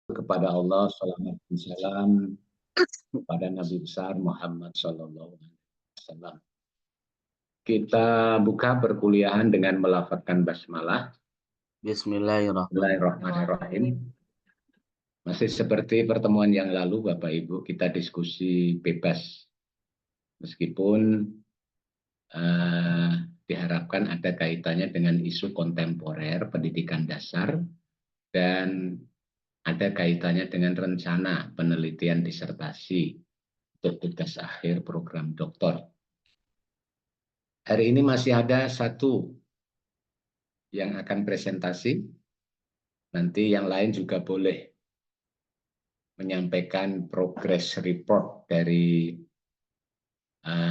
Kepada Allah, salawat dan salam kepada Nabi besar Muhammad Sallallahu Alaihi Wasallam. Kita buka perkuliahan dengan melafadzkan basmalah. Bismillahirrahmanirrahim. Masih seperti pertemuan yang lalu, Bapak Ibu, kita diskusi bebas. Meskipun diharapkan ada kaitannya dengan isu kontemporer, pendidikan dasar, dan ada kaitannya dengan rencana penelitian disertasi untuk tugas akhir program doktor. Hari ini masih ada satu yang akan presentasi. Nanti yang lain juga boleh menyampaikan progress report dari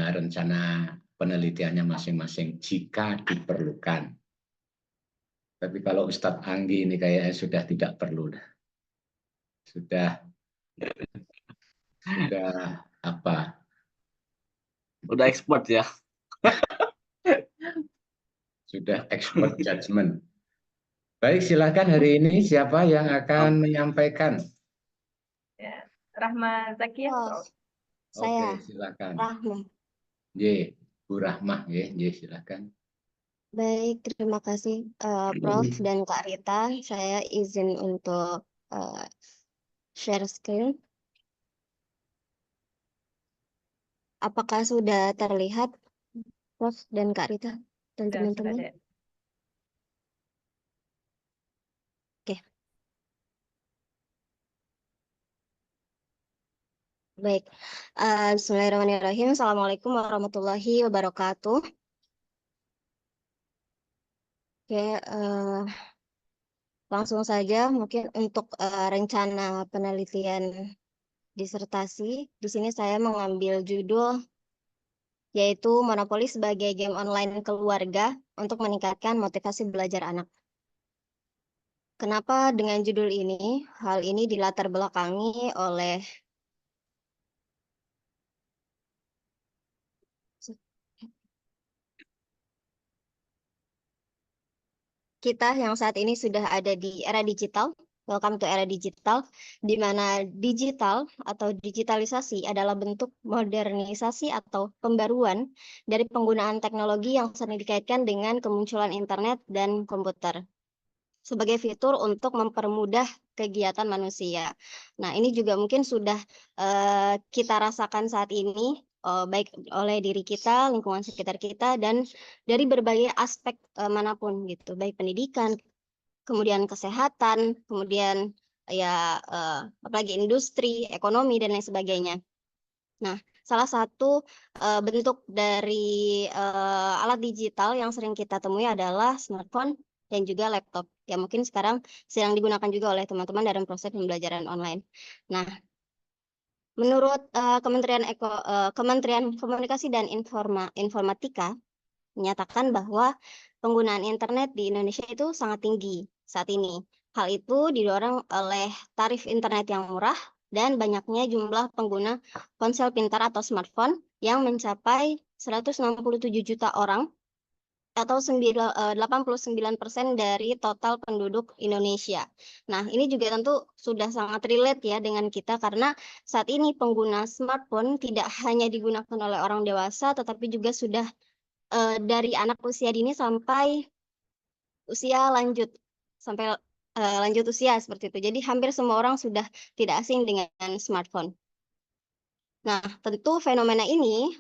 rencana penelitiannya masing-masing jika diperlukan. Tapi kalau Ustadz Anggi ini kayaknya sudah tidak perlu. Sudah apa? Udah expert ya. Sudah expert judgment. Baik, silakan hari ini siapa yang akan menyampaikan? Ya, Rahma Zakia. Oke, silakan. Rahma. Ye, Bu Rahmah, ye, silakan. Baik, terima kasih Prof dan Kak Rita. Saya izin untuk share screen. Apakah sudah terlihat Prof dan Kak Rita dan teman-teman? Oke. Baik. Bismillahirrahmanirrahim. Assalamualaikum warahmatullahi wabarakatuh. Oke, langsung saja mungkin untuk rencana penelitian disertasi. Di sini saya mengambil judul yaitu Monopoli sebagai game online keluarga untuk meningkatkan motivasi belajar anak. Kenapa dengan judul ini? Hal ini dilatar belakangi oleh kita yang saat ini sudah ada di era digital. Welcome to era digital, di mana digital atau digitalisasi adalah bentuk modernisasi atau pembaruan dari penggunaan teknologi yang sering dikaitkan dengan kemunculan internet dan komputer sebagai fitur untuk mempermudah kegiatan manusia. Nah, ini juga mungkin sudah kita rasakan saat ini, baik oleh diri kita, lingkungan sekitar kita, dan dari berbagai aspek manapun gitu, baik pendidikan, kemudian kesehatan, kemudian ya apalagi industri, ekonomi, dan lain sebagainya. Nah, salah satu bentuk dari alat digital yang sering kita temui adalah smartphone dan juga laptop. Ya mungkin sekarang sedang digunakan juga oleh teman-teman dalam proses pembelajaran online. Nah, menurut Kementerian Komunikasi dan Informatika menyatakan bahwa penggunaan internet di Indonesia itu sangat tinggi saat ini. Hal itu didorong oleh tarif internet yang murah dan banyaknya jumlah pengguna ponsel pintar atau smartphone yang mencapai 167 juta orang atau 89% dari total penduduk Indonesia. Nah, ini juga tentu sudah sangat relate ya dengan kita karena saat ini pengguna smartphone tidak hanya digunakan oleh orang dewasa tetapi juga sudah dari anak usia dini sampai usia lanjut usia seperti itu. Jadi hampir semua orang sudah tidak asing dengan smartphone. Nah, tentu fenomena ini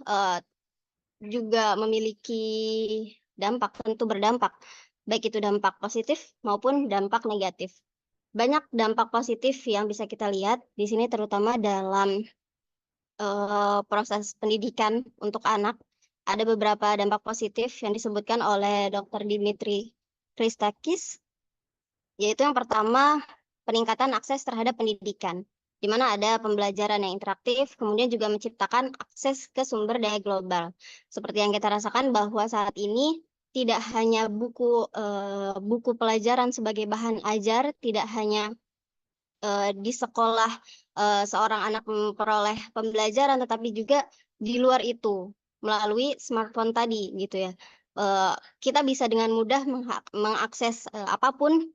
juga memiliki tentu berdampak, baik itu dampak positif maupun dampak negatif. Banyak dampak positif yang bisa kita lihat di sini terutama dalam proses pendidikan untuk anak. Ada beberapa dampak positif yang disebutkan oleh Dr. Dimitri Christakis, yaitu yang pertama peningkatan akses terhadap pendidikan, di mana ada pembelajaran yang interaktif, kemudian juga menciptakan akses ke sumber daya global. Seperti yang kita rasakan bahwa saat ini tidak hanya buku pelajaran sebagai bahan ajar, tidak hanya di sekolah seorang anak memperoleh pembelajaran, tetapi juga di luar itu melalui smartphone tadi gitu ya. Kita bisa dengan mudah mengakses apapun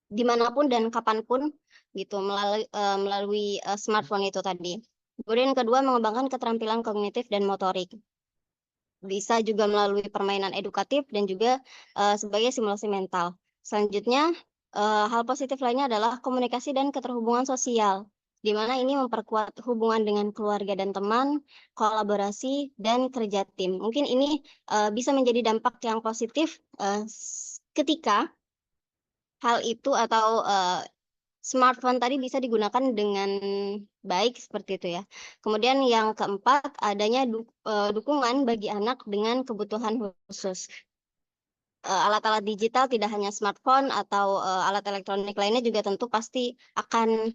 dimanapun dan kapanpun gitu melalui smartphone itu tadi. Kemudian yang kedua, mengembangkan keterampilan kognitif dan motorik. Bisa juga melalui permainan edukatif dan juga sebagai simulasi mental. Selanjutnya, hal positif lainnya adalah komunikasi dan keterhubungan sosial, di mana ini memperkuat hubungan dengan keluarga dan teman, kolaborasi, dan kerja tim. Mungkin ini bisa menjadi dampak yang positif ketika hal itu atau smartphone tadi bisa digunakan dengan baik seperti itu ya. Kemudian yang keempat, adanya dukungan bagi anak dengan kebutuhan khusus. Alat-alat digital tidak hanya smartphone atau alat elektronik lainnya juga tentu pasti akan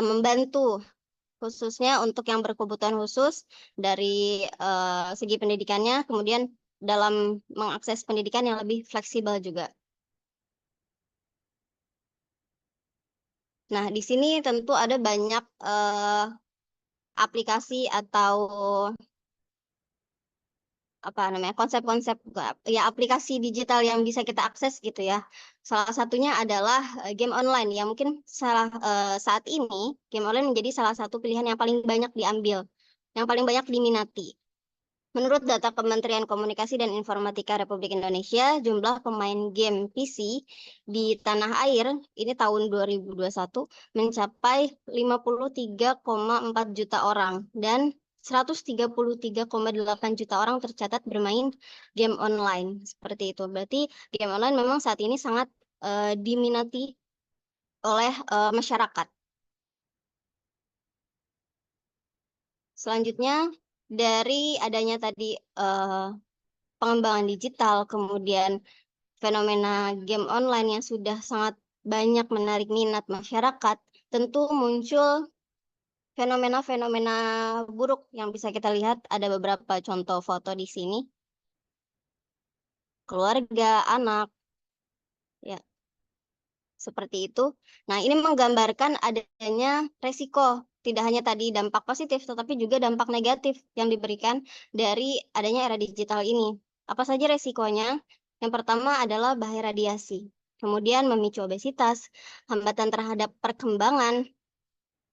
membantu khususnya untuk yang berkebutuhan khusus dari segi pendidikannya, kemudian dalam mengakses pendidikan yang lebih fleksibel juga. Nah, di sini tentu ada banyak aplikasi atau apa namanya konsep-konsep ya aplikasi digital yang bisa kita akses gitu ya. Salah satunya adalah game online ya, mungkin saat ini game online menjadi salah satu pilihan yang paling banyak diambil, yang paling banyak diminati. Menurut data Kementerian Komunikasi dan Informatika Republik Indonesia, jumlah pemain game PC di tanah air ini tahun 2021 mencapai 53,4 juta orang dan 133,8 juta orang tercatat bermain game online. Seperti itu. Berarti game online memang saat ini sangat diminati oleh masyarakat. Selanjutnya, dari adanya tadi pengembangan digital, kemudian fenomena game online yang sudah sangat banyak menarik minat masyarakat, tentu muncul fenomena-fenomena buruk yang bisa kita lihat. Ada beberapa contoh foto di sini. Keluarga, anak, ya, seperti itu. Nah, ini menggambarkan adanya resiko. Tidak hanya tadi dampak positif, tetapi juga dampak negatif yang diberikan dari adanya era digital ini. Apa saja resikonya? Yang pertama adalah bahaya radiasi. Kemudian memicu obesitas, hambatan terhadap perkembangan,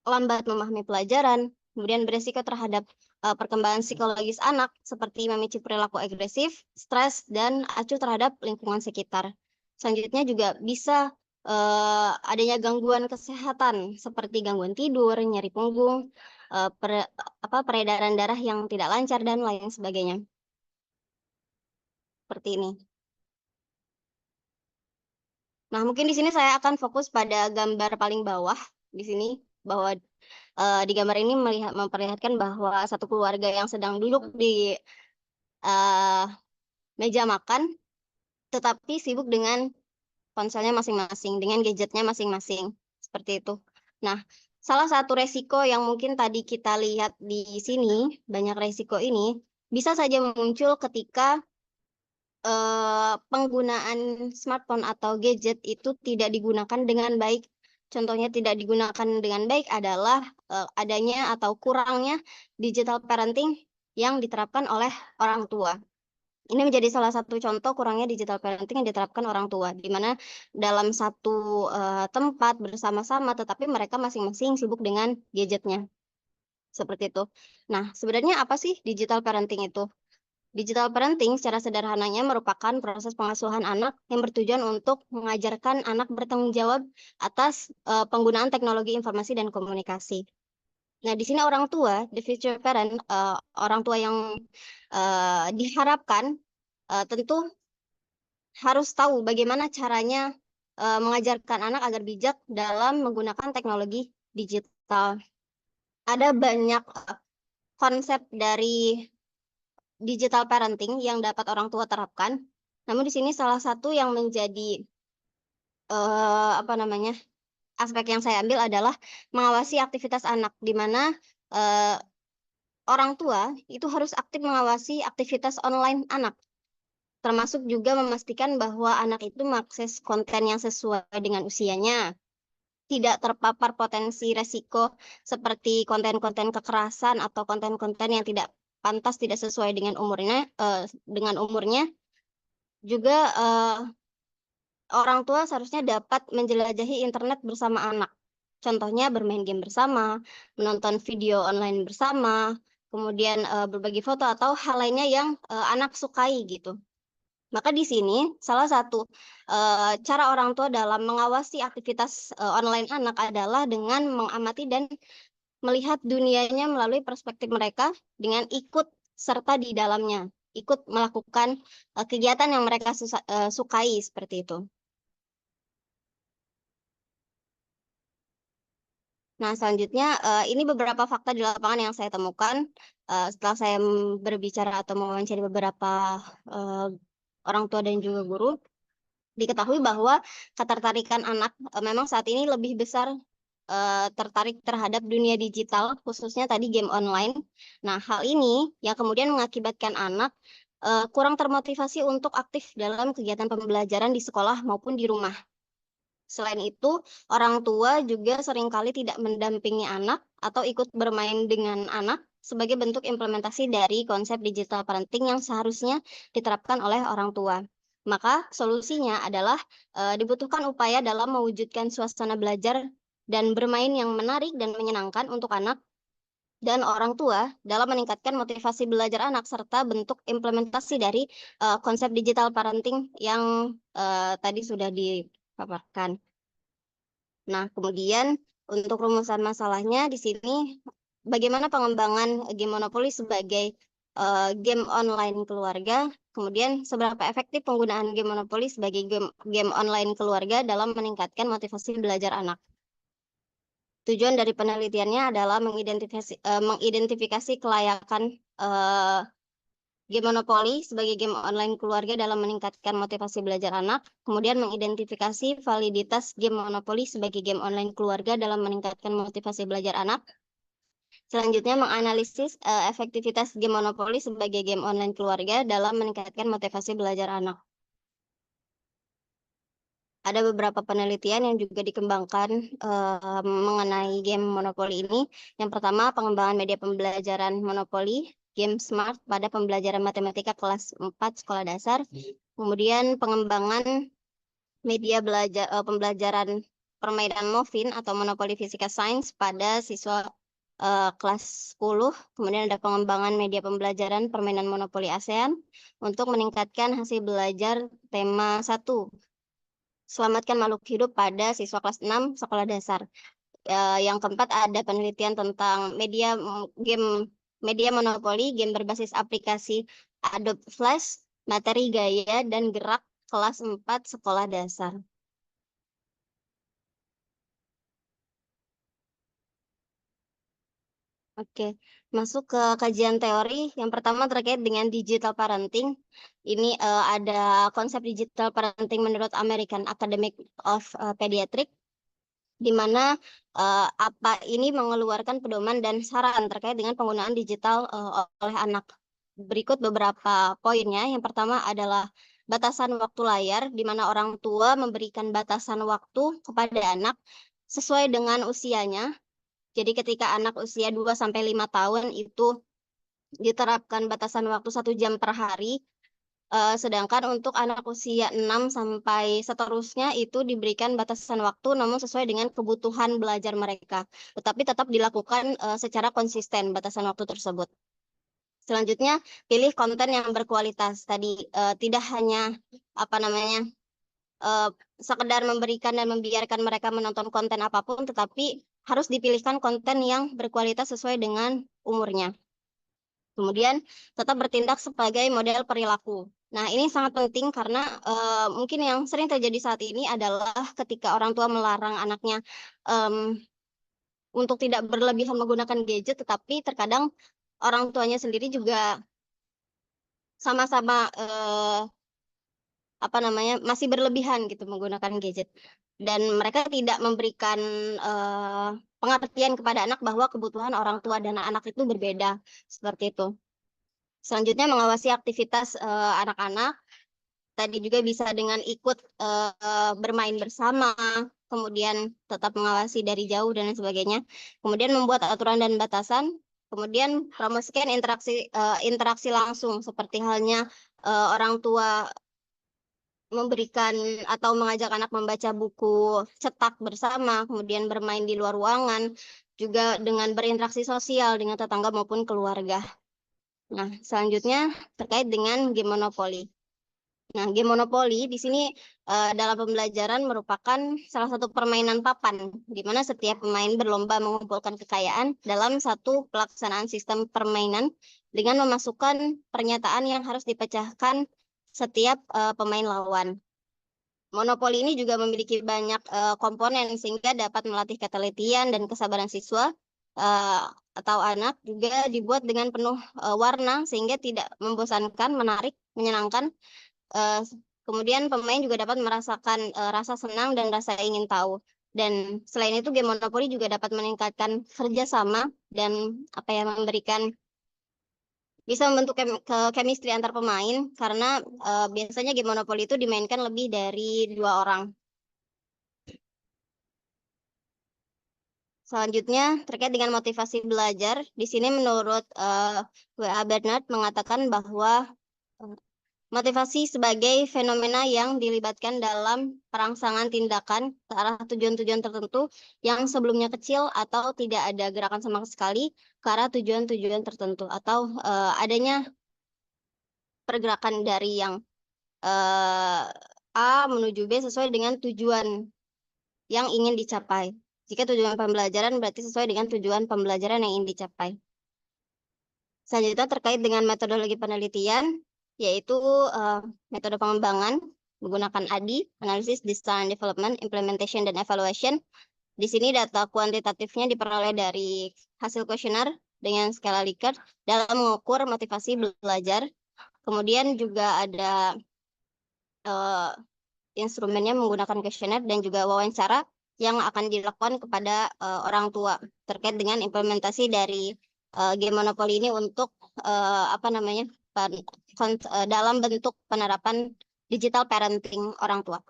lambat memahami pelajaran, kemudian beresiko terhadap perkembangan psikologis anak, seperti memicu perilaku agresif, stres, dan acuh terhadap lingkungan sekitar. Selanjutnya juga bisa adanya gangguan kesehatan seperti gangguan tidur, nyeri punggung, peredaran darah yang tidak lancar dan lain sebagainya. Seperti ini. Nah, mungkin di sini saya akan fokus pada gambar paling bawah di sini, bahwa di gambar ini memperlihatkan bahwa satu keluarga yang sedang duduk di meja makan, tetapi sibuk dengan ponselnya masing-masing, dengan gadgetnya masing-masing, seperti itu. Nah, salah satu resiko yang mungkin tadi kita lihat di sini, banyak resiko ini, bisa saja muncul ketika penggunaan smartphone atau gadget itu tidak digunakan dengan baik. Contohnya tidak digunakan dengan baik adalah adanya atau kurangnya digital parenting yang diterapkan oleh orang tua. Ini menjadi salah satu contoh kurangnya digital parenting yang diterapkan orang tua, di mana dalam satu tempat bersama-sama, tetapi mereka masing-masing sibuk dengan gadgetnya. Seperti itu. Nah, sebenarnya apa sih digital parenting itu? Digital parenting secara sederhananya merupakan proses pengasuhan anak yang bertujuan untuk mengajarkan anak bertanggung jawab atas penggunaan teknologi informasi dan komunikasi. Nah, di sini orang tua, the future parent, orang tua yang diharapkan tentu harus tahu bagaimana caranya mengajarkan anak agar bijak dalam menggunakan teknologi digital. Ada banyak konsep dari digital parenting yang dapat orang tua terapkan. Namun di sini salah satu yang menjadi aspek yang saya ambil adalah mengawasi aktivitas anak, di mana orang tua itu harus aktif mengawasi aktivitas online anak, termasuk juga memastikan bahwa anak itu mengakses konten yang sesuai dengan usianya, tidak terpapar potensi resiko seperti konten-konten kekerasan atau konten-konten yang tidak pantas, tidak sesuai dengan umurnya, juga orang tua seharusnya dapat menjelajahi internet bersama anak. Contohnya bermain game bersama, menonton video online bersama, kemudian berbagi foto atau hal lainnya yang anak sukai gitu. Maka di sini salah satu cara orang tua dalam mengawasi aktivitas online anak adalah dengan mengamati dan melihat dunianya melalui perspektif mereka dengan ikut serta di dalamnya, ikut melakukan kegiatan yang mereka sukai seperti itu. Nah, selanjutnya ini beberapa fakta di lapangan yang saya temukan setelah saya berbicara atau mewawancari beberapa orang tua dan juga guru. Diketahui bahwa ketertarikan anak memang saat ini lebih besar tertarik terhadap dunia digital, khususnya tadi game online. Nah, hal ini yang kemudian mengakibatkan anak kurang termotivasi untuk aktif dalam kegiatan pembelajaran di sekolah maupun di rumah. Selain itu, orang tua juga seringkali tidak mendampingi anak atau ikut bermain dengan anak sebagai bentuk implementasi dari konsep digital parenting yang seharusnya diterapkan oleh orang tua. Maka solusinya adalah dibutuhkan upaya dalam mewujudkan suasana belajar dan bermain yang menarik dan menyenangkan untuk anak dan orang tua dalam meningkatkan motivasi belajar anak serta bentuk implementasi dari konsep digital parenting yang tadi sudah dipaparkan. Nah, kemudian untuk rumusan masalahnya di sini bagaimana pengembangan game monopoli sebagai game online keluarga, kemudian seberapa efektif penggunaan game monopoli sebagai game online keluarga dalam meningkatkan motivasi belajar anak. Tujuan dari penelitiannya adalah mengidentifikasi kelayakan game monopoli sebagai game online keluarga dalam meningkatkan motivasi belajar anak, kemudian mengidentifikasi validitas game monopoli sebagai game online keluarga dalam meningkatkan motivasi belajar anak. Selanjutnya menganalisis efektivitas game monopoli sebagai game online keluarga dalam meningkatkan motivasi belajar anak. Ada beberapa penelitian yang juga dikembangkan mengenai game monopoli ini. Yang pertama, pengembangan media pembelajaran monopoli, game smart pada pembelajaran matematika kelas 4 sekolah dasar. Kemudian pengembangan media pembelajaran permainan Movin atau monopoli fisika sains pada siswa kelas 10. Kemudian ada pengembangan media pembelajaran permainan monopoli ASEAN untuk meningkatkan hasil belajar tema 1. Selamatkan makhluk hidup pada siswa kelas 6 sekolah dasar. Yang keempat ada penelitian tentang media monopoli, game berbasis aplikasi Adobe Flash, materi gaya dan gerak kelas 4 sekolah dasar. Oke, masuk ke kajian teori. Yang pertama terkait dengan digital parenting. Ini ada konsep digital parenting menurut American Academy of Pediatrics, di mana apa ini mengeluarkan pedoman dan saran terkait dengan penggunaan digital oleh anak. Berikut beberapa poinnya. Yang pertama adalah batasan waktu layar, di mana orang tua memberikan batasan waktu kepada anak sesuai dengan usianya. Jadi ketika anak usia 2-5 tahun itu diterapkan batasan waktu 1 jam per hari, sedangkan untuk anak usia 6 sampai seterusnya itu diberikan batasan waktu namun sesuai dengan kebutuhan belajar mereka. Tetapi tetap dilakukan secara konsisten batasan waktu tersebut. Selanjutnya, pilih konten yang berkualitas. Tadi tidak hanya sekedar memberikan dan membiarkan mereka menonton konten apapun, tetapi harus dipilihkan konten yang berkualitas sesuai dengan umurnya. Kemudian tetap bertindak sebagai model perilaku. Nah, ini sangat penting karena mungkin yang sering terjadi saat ini adalah ketika orang tua melarang anaknya untuk tidak berlebihan menggunakan gadget, tetapi terkadang orang tuanya sendiri juga sama-sama masih berlebihan gitu menggunakan gadget, dan mereka tidak memberikan pengertian kepada anak bahwa kebutuhan orang tua dan anak itu berbeda, seperti itu. Selanjutnya mengawasi aktivitas anak-anak. Tadi juga bisa dengan ikut bermain bersama, kemudian tetap mengawasi dari jauh dan sebagainya. Kemudian membuat aturan dan batasan. Kemudian promosikan interaksi langsung seperti halnya orang tua memberikan atau mengajak anak membaca buku cetak bersama, kemudian bermain di luar ruangan, juga dengan berinteraksi sosial dengan tetangga maupun keluarga. Nah, selanjutnya terkait dengan game monopoli. Nah, game monopoli di sini dalam pembelajaran merupakan salah satu permainan papan, di mana setiap pemain berlomba mengumpulkan kekayaan dalam satu pelaksanaan sistem permainan dengan memasukkan pernyataan yang harus dipecahkan setiap pemain lawan. Monopoli ini juga memiliki banyak komponen sehingga dapat melatih ketelitian dan kesabaran siswa atau anak, juga dibuat dengan penuh warna sehingga tidak membosankan, menarik, menyenangkan. Kemudian pemain juga dapat merasakan rasa senang dan rasa ingin tahu. Dan selain itu game monopoli juga dapat meningkatkan kerjasama dan memberikan bisa membentuk chemistry antar pemain, karena biasanya game monopoli itu dimainkan lebih dari 2 orang. Selanjutnya terkait dengan motivasi belajar, di sini menurut W.A. Bernard mengatakan bahwa motivasi sebagai fenomena yang dilibatkan dalam perangsangan tindakan ke arah tujuan-tujuan tertentu yang sebelumnya kecil atau tidak ada gerakan sama sekali ke arah tujuan-tujuan tertentu, atau adanya pergerakan dari yang A menuju B sesuai dengan tujuan yang ingin dicapai. Jika tujuan pembelajaran berarti sesuai dengan tujuan pembelajaran yang ingin dicapai. Selanjutnya terkait dengan metodologi penelitian, yaitu metode pengembangan menggunakan ADI, Analysis, Design, Development, Implementation, dan Evaluation. Di sini data kuantitatifnya diperoleh dari hasil kuesioner dengan skala Likert dalam mengukur motivasi belajar. Kemudian juga ada instrumennya menggunakan kuesioner dan juga wawancara yang akan dilakukan kepada orang tua terkait dengan implementasi dari game monopoli ini untuk dalam bentuk penerapan digital parenting orang tua.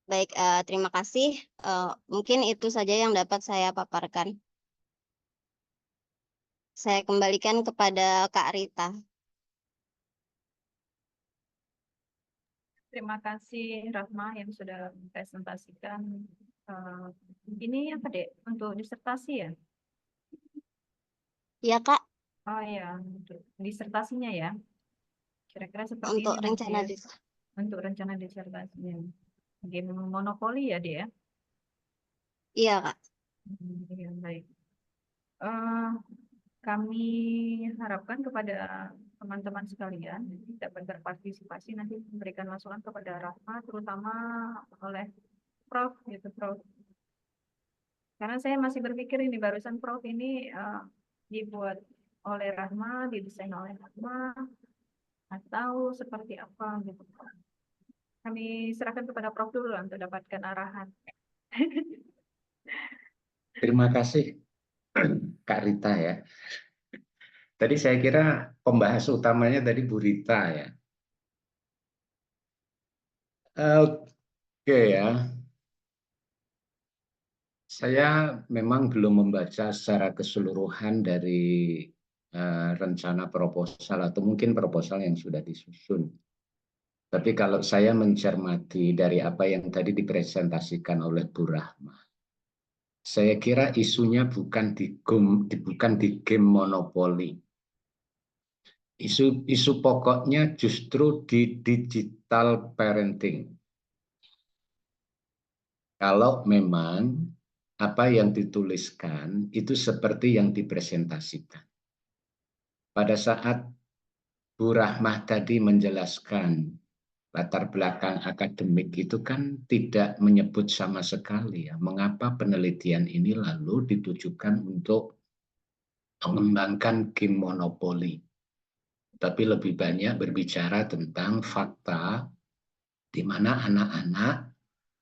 Baik, terima kasih. Mungkin itu saja yang dapat saya paparkan. Saya kembalikan kepada Kak Rita. Terima kasih Rahma yang sudah mempresentasikan. Ini apa dek? Untuk disertasi ya? Iya Kak, Oh ya, untuk disertasinya ya. Kira-kira seperti untuk ini nanti rencana ya. Untuk rencana disertasinya. Game monopoli ya dia. Iya Kak. Ya, baik. Kami harapkan kepada teman-teman sekalian dapat berpartisipasi nanti memberikan masukan kepada Rahma, terutama oleh Prof. Gitu, Prof. Karena saya masih berpikir ini barusan Prof ini dibuat oleh Rahma, didesain oleh Rahma, atau seperti apa gitu. Kami serahkan kepada Prof dulu untuk dapatkan arahan. Terima kasih Kak Rita ya. Tadi saya kira pembahas utamanya tadi Bu Rita ya. Oke ya. Saya memang belum membaca secara keseluruhan dari rencana proposal atau mungkin proposal yang sudah disusun. Tapi kalau saya mencermati dari apa yang tadi dipresentasikan oleh Bu Rahma, saya kira isunya bukan di game monopoli. Isu pokoknya justru di digital parenting. Kalau memang apa yang dituliskan itu seperti yang dipresentasikan. Pada saat Bu Rahmah tadi menjelaskan latar belakang akademik itu kan tidak menyebut sama sekali ya mengapa penelitian ini lalu ditujukan untuk mengembangkan game monopoli. Tapi lebih banyak berbicara tentang fakta di mana anak-anak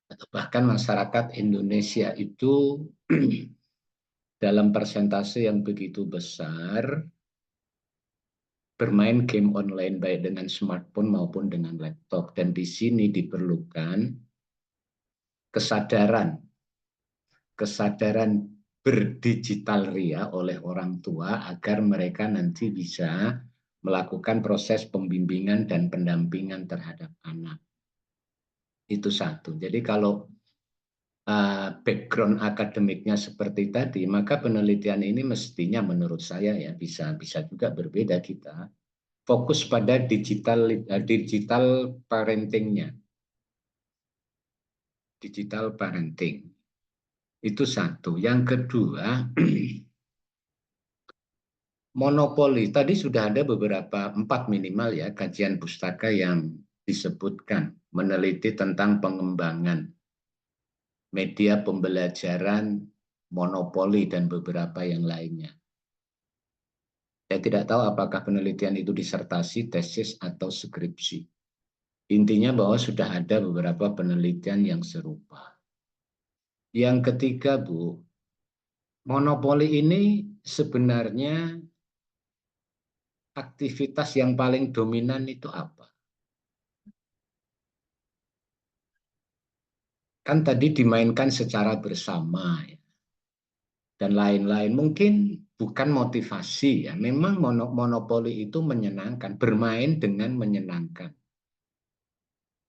atau bahkan masyarakat Indonesia itu dalam persentase yang begitu besar bermain game online baik dengan smartphone maupun dengan laptop, dan di sini diperlukan kesadaran berdigital ria oleh orang tua agar mereka nanti bisa melakukan proses pembimbingan dan pendampingan terhadap anak. Itu satu. Jadi kalau background akademiknya seperti tadi, maka penelitian ini mestinya menurut saya ya bisa juga berbeda kita. Fokus pada digital parentingnya. Digital parenting. Itu satu. Yang kedua, monopoli. Tadi sudah ada beberapa, 4 minimal ya, kajian pustaka yang disebutkan meneliti tentang pengembangan media pembelajaran, monopoli, dan beberapa yang lainnya. Saya tidak tahu apakah penelitian itu disertasi, tesis, atau skripsi. Intinya bahwa sudah ada beberapa penelitian yang serupa. Yang ketiga, Bu, monopoli ini sebenarnya aktivitas yang paling dominan itu apa? Kan tadi dimainkan secara bersama ya, dan lain-lain. Mungkin bukan motivasi ya. Memang monopoli itu menyenangkan, bermain dengan menyenangkan.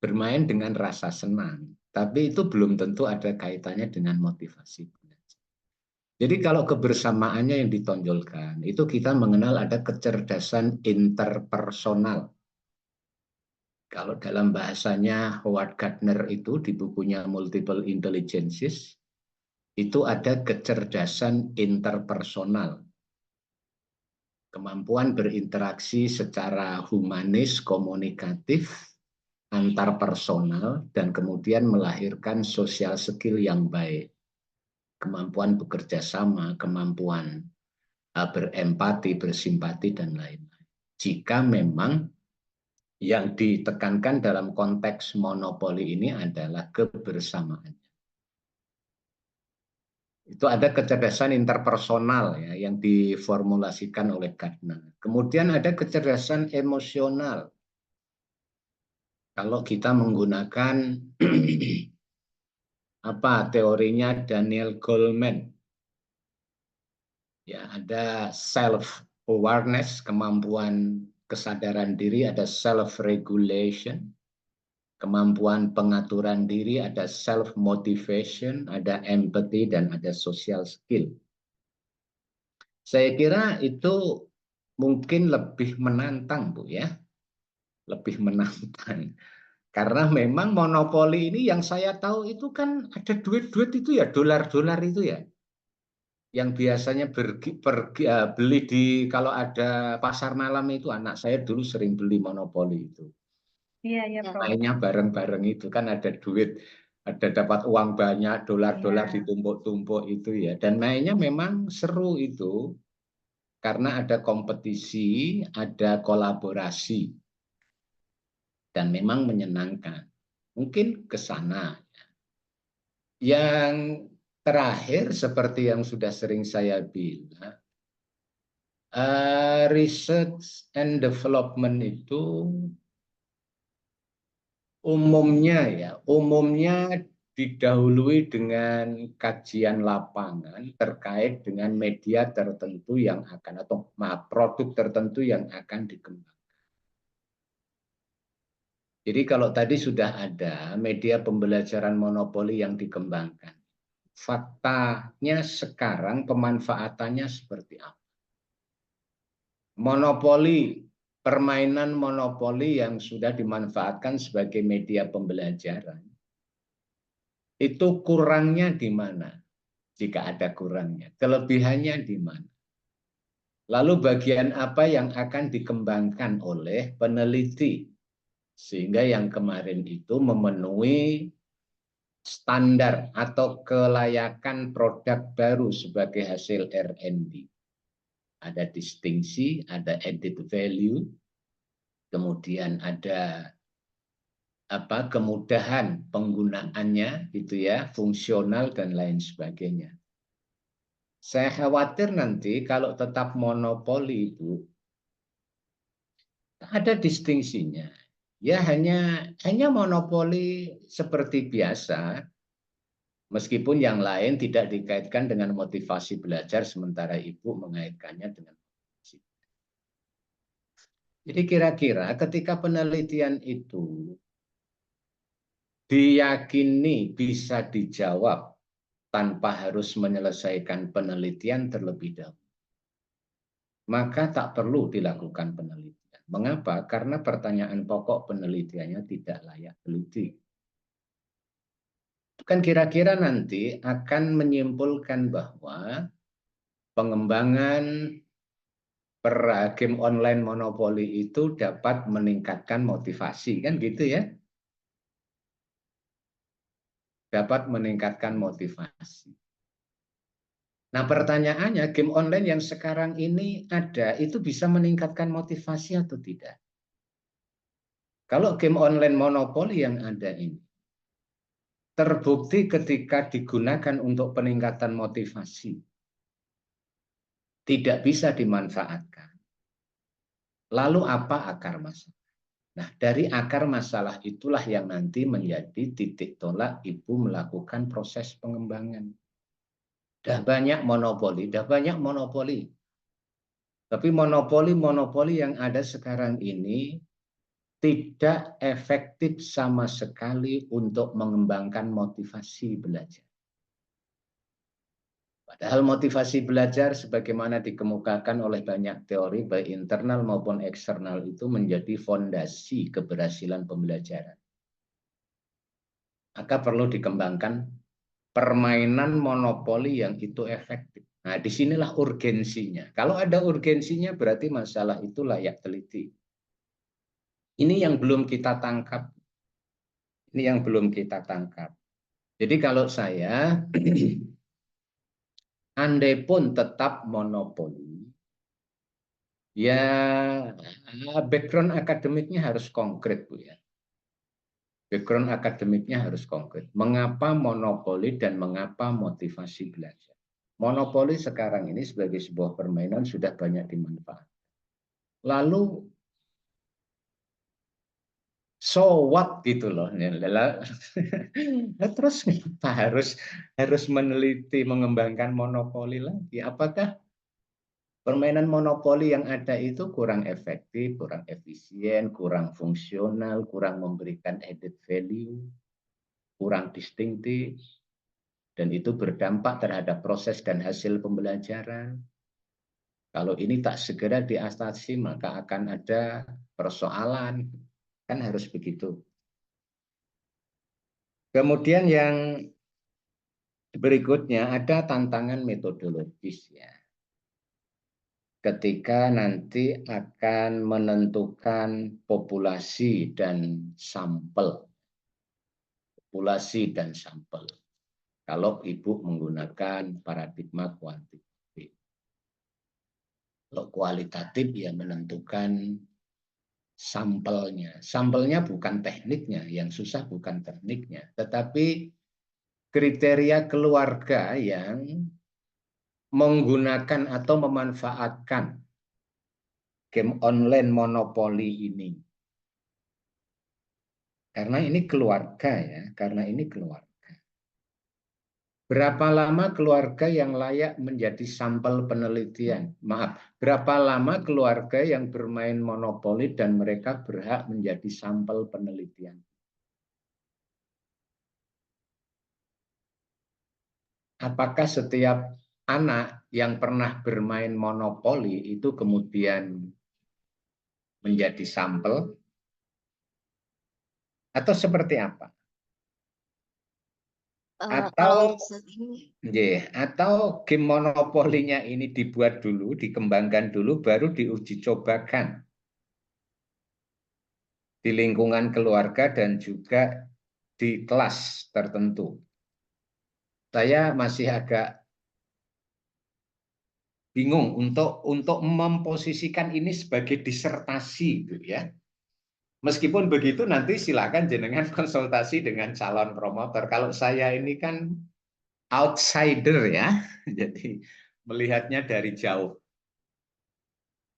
Bermain dengan rasa senang. Tapi itu belum tentu ada kaitannya dengan motivasi. Jadi kalau kebersamaannya yang ditonjolkan, itu kita mengenal ada kecerdasan interpersonal. Kalau dalam bahasanya Howard Gardner itu di bukunya Multiple Intelligences, itu ada kecerdasan interpersonal. Kemampuan berinteraksi secara humanis, komunikatif, antarpersonal, dan kemudian melahirkan social skill yang baik. Kemampuan bekerja sama, kemampuan berempati, bersimpati, dan lain-lain. Jika memang yang ditekankan dalam konteks monopoli ini adalah kebersamaan. Itu ada kecerdasan interpersonal ya, yang diformulasikan oleh Gardner. Kemudian ada kecerdasan emosional. Kalau kita menggunakan teorinya Daniel Goleman, ya ada self awareness, kemampuan kesadaran diri, ada self regulation, kemampuan pengaturan diri, ada self motivation, ada empathy, dan ada social skill. Saya kira itu mungkin lebih menantang, Bu ya. Lebih menantang. Karena memang monopoli ini yang saya tahu itu kan ada duit-duit itu ya, dolar-dolar itu ya. Yang biasanya beli di, kalau ada pasar malam itu, anak saya dulu sering beli monopoli itu. Iya, Prof. Mainnya bareng-bareng itu kan ada duit, ada dapat uang banyak, dolar-dolar Iya. ditumpuk-tumpuk itu ya. Dan mainnya memang seru itu karena ada kompetisi, ada kolaborasi, dan memang menyenangkan. Mungkin ke sana. Yang terakhir seperti yang sudah sering saya bilang, research and development itu umumnya didahului dengan kajian lapangan terkait dengan media tertentu yang akan, atau produk tertentu yang akan dikembangkan. Jadi kalau tadi sudah ada media pembelajaran monopoli yang dikembangkan, faktanya sekarang pemanfaatannya seperti apa? Monopoli, permainan monopoli yang sudah dimanfaatkan sebagai media pembelajaran, itu kurangnya di mana? Jika ada kurangnya, kelebihannya di mana? Lalu bagian apa yang akan dikembangkan oleh peneliti sehingga yang kemarin itu memenuhi standar atau kelayakan produk baru sebagai hasil R&D. Ada distingsi, ada added value, kemudian ada kemudahan penggunaannya gitu ya, fungsional dan lain sebagainya. Saya khawatir nanti kalau tetap monopoli, Bu, ada distingsinya. Ya hanya monopoli seperti biasa, meskipun yang lain tidak dikaitkan dengan motivasi belajar, sementara Ibu mengaitkannya dengan motivasi. Jadi kira-kira ketika penelitian itu diyakini bisa dijawab tanpa harus menyelesaikan penelitian terlebih dahulu, maka tak perlu dilakukan penelitian. Mengapa? Karena pertanyaan pokok penelitiannya tidak layak teliti. Kan kira-kira nanti akan menyimpulkan bahwa pengembangan game online monopoli itu dapat meningkatkan motivasi, kan gitu ya? Dapat meningkatkan motivasi. Nah, pertanyaannya, game online yang sekarang ini ada, itu bisa meningkatkan motivasi atau tidak? Kalau game online monopoli yang ada ini, terbukti ketika digunakan untuk peningkatan motivasi, tidak bisa dimanfaatkan. Lalu apa akar masalah? Nah, dari akar masalah itulah yang nanti menjadi titik tolak ibu melakukan proses pengembangan. Dah banyak monopoli, Tapi monopoli yang ada sekarang ini tidak efektif sama sekali untuk mengembangkan motivasi belajar. Padahal motivasi belajar sebagaimana dikemukakan oleh banyak teori baik internal maupun eksternal itu menjadi fondasi keberhasilan pembelajaran. Maka perlu dikembangkan permainan monopoli yang itu efektif. Nah, disinilah urgensinya. Kalau ada urgensinya berarti masalah itu layak teliti. Ini yang belum kita tangkap. Ini yang belum kita tangkap. Jadi kalau saya, andai pun tetap monopoli, ya background akademiknya harus konkret, Bu ya. Background akademiknya harus konkret. Mengapa monopoli dan mengapa motivasi belajar? Monopoli sekarang ini sebagai sebuah permainan sudah banyak dimanfaatkan. Lalu so what gitu loh. Terus kenapa harus meneliti mengembangkan monopoli lagi? Apakah permainan monopoli yang ada itu kurang efektif, kurang efisien, kurang fungsional, kurang memberikan added value, kurang distintif, dan itu berdampak terhadap proses dan hasil pembelajaran? Kalau ini tak segera diatasi, maka akan ada persoalan. Kan harus begitu. Kemudian yang berikutnya ada tantangan metodologis ya. Ketika nanti akan menentukan populasi dan sampel. Populasi dan sampel. Kalau Ibu menggunakan paradigma kuantitatif. Kalau kualitatif ya menentukan sampelnya. Sampelnya bukan tekniknya, yang susah bukan tekniknya, tetapi kriteria keluarga yang menggunakan atau memanfaatkan game online monopoli ini. Karena ini keluarga ya, karena ini keluarga. Berapa lama keluarga yang layak menjadi sampel penelitian? Maaf, berapa lama keluarga yang bermain monopoli dan mereka berhak menjadi sampel penelitian? Apakah setiap anak yang pernah bermain monopoli itu kemudian menjadi sampel? Atau seperti apa? Kalau Atau saat ini, atau game monopolinya ini dibuat dulu, dikembangkan dulu, baru diuji cobakan di lingkungan keluarga dan juga di kelas tertentu. Saya masih agak bingung untuk memposisikan ini sebagai disertasi, gitu ya. Meskipun begitu nanti silakan jenengan konsultasi dengan calon promotor. Kalau saya ini kan outsider ya, jadi melihatnya dari jauh.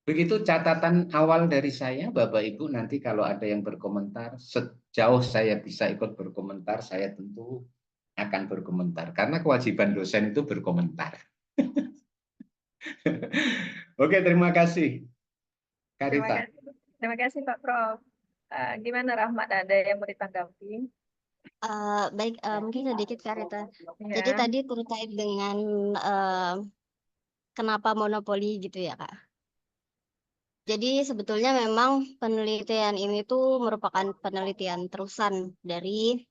Begitu catatan awal dari saya, Bapak Ibu nanti kalau ada yang berkomentar, sejauh saya bisa ikut berkomentar, saya tentu akan berkomentar. Karena kewajiban dosen itu berkomentar. Oke, terima kasih. Terima Karita. kasih. Terima kasih Pak Prof. Gimana Rahmat, ada yang mau ditanggapi? Baik, mungkin sedikit Kak Rita. Jadi Ya, tadi terkait dengan kenapa monopoli gitu ya Kak. Jadi sebetulnya memang penelitian ini tuh merupakan penelitian terusan dari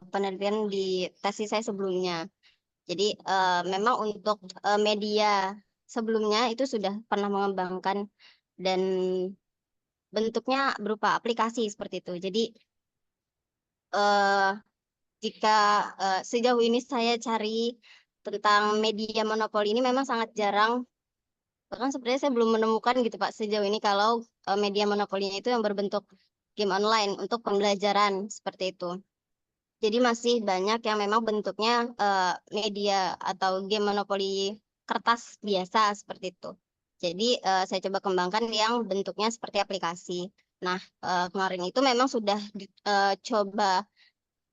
penelitian di tesis saya sebelumnya. Jadi memang untuk media sebelumnya itu sudah pernah mengembangkan dan bentuknya berupa aplikasi seperti itu. Jadi eh, jika sejauh ini saya cari tentang media monopoli ini memang sangat jarang. Bahkan sebenarnya saya belum menemukan gitu Pak sejauh ini kalau media monopolinya itu yang berbentuk game online untuk pembelajaran seperti itu. Jadi masih banyak yang memang bentuknya media atau game monopoli kertas biasa seperti itu. Jadi saya coba kembangkan yang bentuknya seperti aplikasi. Nah, kemarin itu memang sudah coba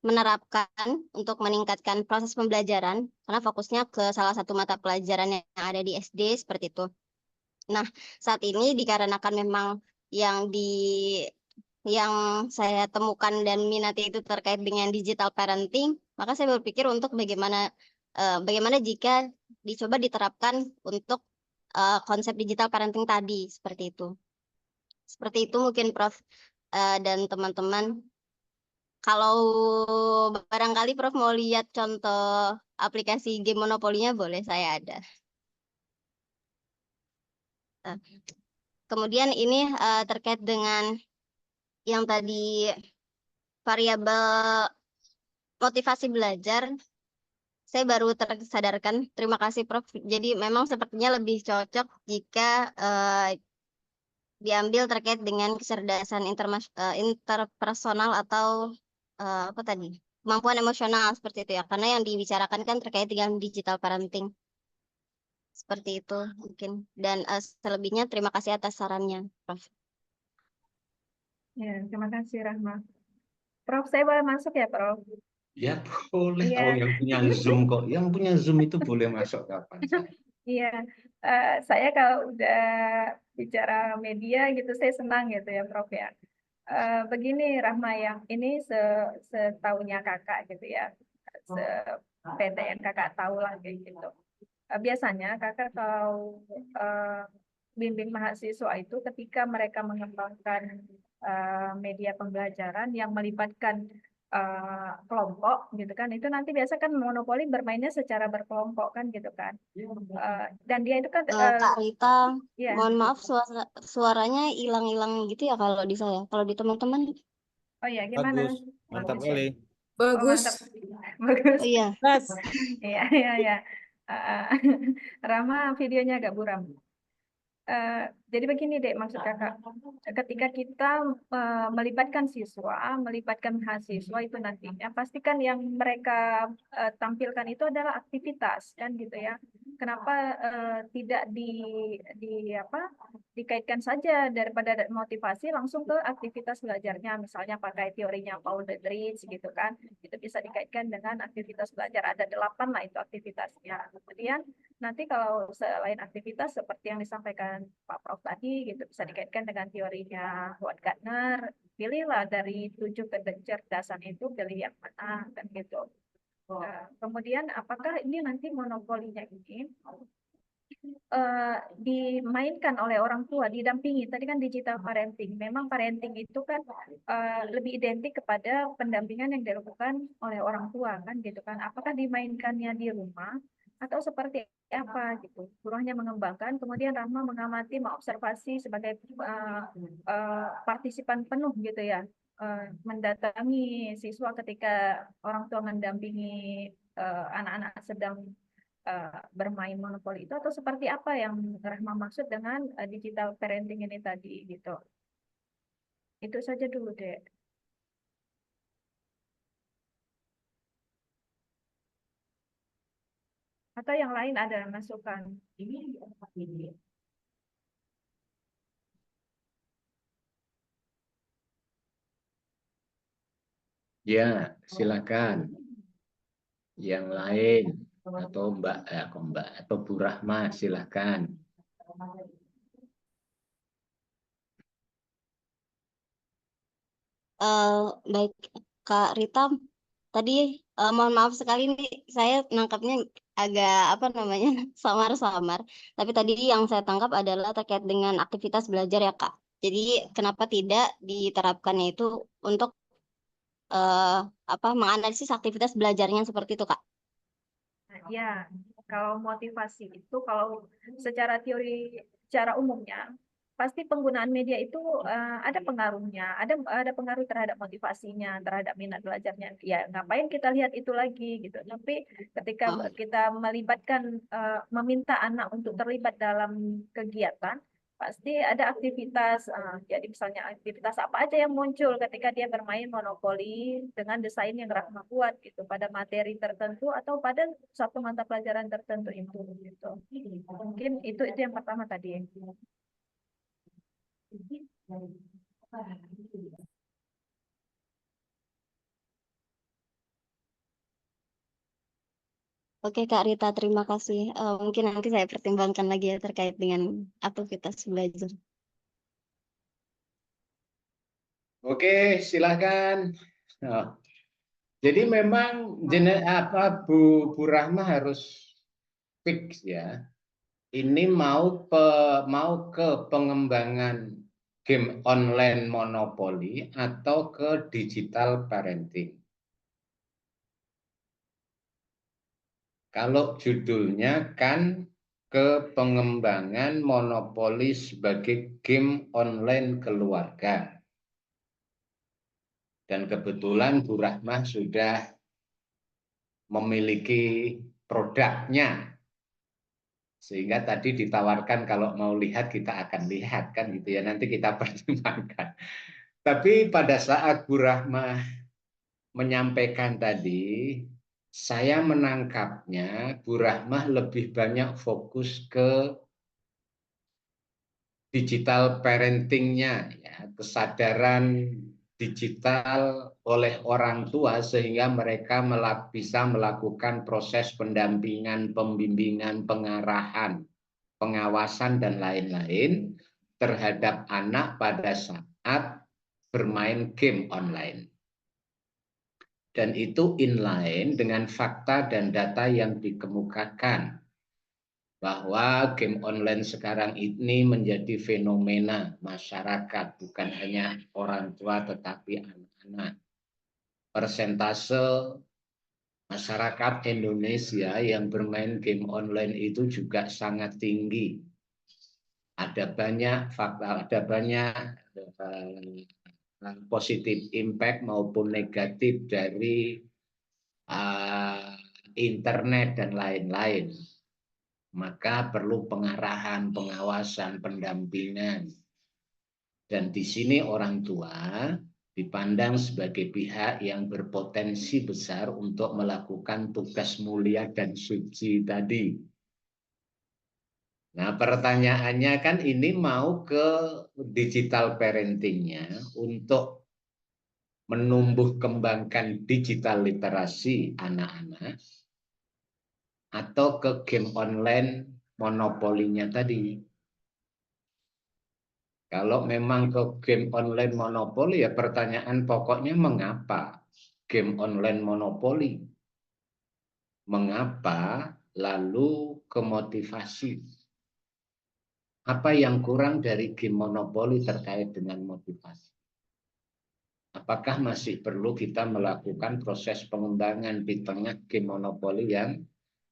menerapkan untuk meningkatkan proses pembelajaran karena fokusnya ke salah satu mata pelajaran yang ada di SD seperti itu. Nah, saat ini dikarenakan memang yang yang saya temukan dan minati itu terkait dengan digital parenting, maka saya berpikir untuk bagaimana jika dicoba diterapkan untuk konsep digital parenting tadi seperti itu. Seperti itu mungkin Prof dan teman-teman. Kalau barangkali Prof mau lihat contoh aplikasi game monopolinya boleh saya ada. Nah, kemudian ini terkait dengan yang tadi variabel motivasi belajar, saya baru tersadarkan. Terima kasih Prof. Jadi memang sepertinya lebih cocok jika diambil terkait dengan kecerdasan interpersonal atau apa tadi? Kemampuan emosional seperti itu ya. Karena yang dibicarakan kan terkait dengan digital parenting. Seperti itu mungkin. Dan selebihnya terima kasih atas sarannya, Prof. ya, terima kasih Rahmat. Prof, saya boleh masuk ya Prof? Ya boleh, Iya, yang punya Zoom kok. Yang punya Zoom itu boleh masuk kapan saja. iya. Saya kalau udah bicara media gitu, saya senang gitu ya Prof ya. Begini Rahma, yang ini setahunya kakak gitu ya, sependek yang kakak tahu lah kayak gitu. Biasanya kakak kalau bimbing mahasiswa itu ketika mereka mengembangkan media pembelajaran yang melibatkan kelompok gitu kan, itu nanti biasa kan monopoli bermainnya secara berkelompok kan gitu kan. Dan dia itu kan Kak Rita, ya, mohon maaf suaranya hilang-hilang gitu ya kalau di saya. Kalau di teman-teman, oh ya gimana? Bagus, mantap Bagus ya. kali. Oh mantap, bagus. oh iya, Mas, Iya iya iya. Uh, Rama videonya agak buram. Jadi begini dek, maksud kakak, ketika kita melibatkan siswa, melibatkan mahasiswa itu nantinya pastikan yang mereka tampilkan itu adalah aktivitas kan gitu ya. Kenapa tidak di apa dikaitkan saja daripada motivasi langsung ke aktivitas belajarnya, misalnya pakai teorinya Paul Friedrich gitu kan, itu bisa dikaitkan dengan aktivitas belajar, ada 8 lah itu aktivitasnya. Kemudian nanti kalau selain aktivitas seperti yang disampaikan Pak Prof tadi gitu bisa dikaitkan dengan teorinya Howard Gardner, pilihlah dari 7 kecerdasan itu, pilih yang mana kan gitu. Kemudian apakah ini nanti monopolinya ini dimainkan oleh orang tua, didampingi. Tadi kan digital parenting. Memang parenting itu kan lebih identik kepada pendampingan yang dilakukan oleh orang tua kan gitu kan. Apakah dimainkannya di rumah atau seperti apa gitu. Gurunya mengembangkan, kemudian Rahma mengamati, mengobservasi sebagai partisipan penuh gitu ya. Mendatangi siswa ketika orang tua mendampingi anak-anak sedang bermain monopoli itu, atau seperti apa yang Rahma maksud dengan digital parenting ini tadi gitu. Itu saja dulu deh. Atau yang lain ada masukan? Ya, silakan. Yang lain atau Mbak atau Bu Rahma silakan. Baik, Kak Rita, tadi mohon maaf sekali nih, saya nangkapnya agak apa namanya samar-samar. Tapi tadi yang saya tangkap adalah terkait dengan aktivitas belajar ya Kak. Jadi kenapa tidak diterapkannya itu untuk eh, apa menganalisis aktivitas belajarnya seperti itu Kak? Nah, ya, kalau motivasi itu kalau secara teori, secara umumnya pasti penggunaan media itu ada pengaruhnya, ada pengaruh terhadap motivasinya, terhadap minat belajarnya. Ya, ngapain kita lihat itu lagi gitu. Tapi ketika Oh, kita melibatkan, meminta anak untuk terlibat dalam kegiatan, pasti ada aktivitas. Jadi misalnya aktivitas apa aja yang muncul ketika dia bermain monopoli dengan desain yang ramah buat gitu pada materi tertentu atau pada satu mata pelajaran tertentu itu gitu. Mungkin itu yang pertama tadi. oke Kak Rita, terima kasih. Mungkin nanti saya pertimbangkan lagi ya terkait dengan aktivitas belajar. Oke, silakan. Oh, jadi memang Bu Rahma harus fix ya. Ini mau ke pengembangan game online monopoli atau ke digital parenting. Kalau judulnya kan ke pengembangan monopoli sebagai game online keluarga. Dan kebetulan Bu Rahmah sudah memiliki produknya. Sehingga tadi ditawarkan kalau mau lihat kita akan lihat kan gitu ya. Nanti kita pertimbangkan. Tapi pada saat Bu Rahmah menyampaikan tadi, saya menangkapnya Bu Rahmah lebih banyak fokus ke digital parentingnya, ya, kesadaran digital oleh orang tua sehingga mereka bisa melakukan proses pendampingan, pembimbingan, pengarahan, pengawasan, dan lain-lain terhadap anak pada saat bermain game online. Dan itu inline dengan fakta dan data yang dikemukakan bahwa game online sekarang ini menjadi fenomena masyarakat, bukan hanya orang tua tetapi anak-anak. Persentase masyarakat Indonesia yang bermain game online itu juga sangat tinggi. Ada banyak fakta, ada banyak positif impact maupun negatif dari internet dan lain-lain. Maka perlu pengarahan, pengawasan, pendampingan. Dan di sini orang tua dipandang sebagai pihak yang berpotensi besar untuk melakukan tugas mulia dan suci tadi. Nah, pertanyaannya kan ini mau ke digital parentingnya untuk menumbuh kembangkan digital literasi anak-anak atau ke game online monopolinya tadi. Kalau memang ke game online monopoli, ya pertanyaan pokoknya mengapa game online monopoli? Mengapa lalu ke motivasi? Apa yang kurang dari game monopoli terkait dengan motivasi? Apakah masih perlu kita melakukan proses pengembangan di tengah game monopoli yang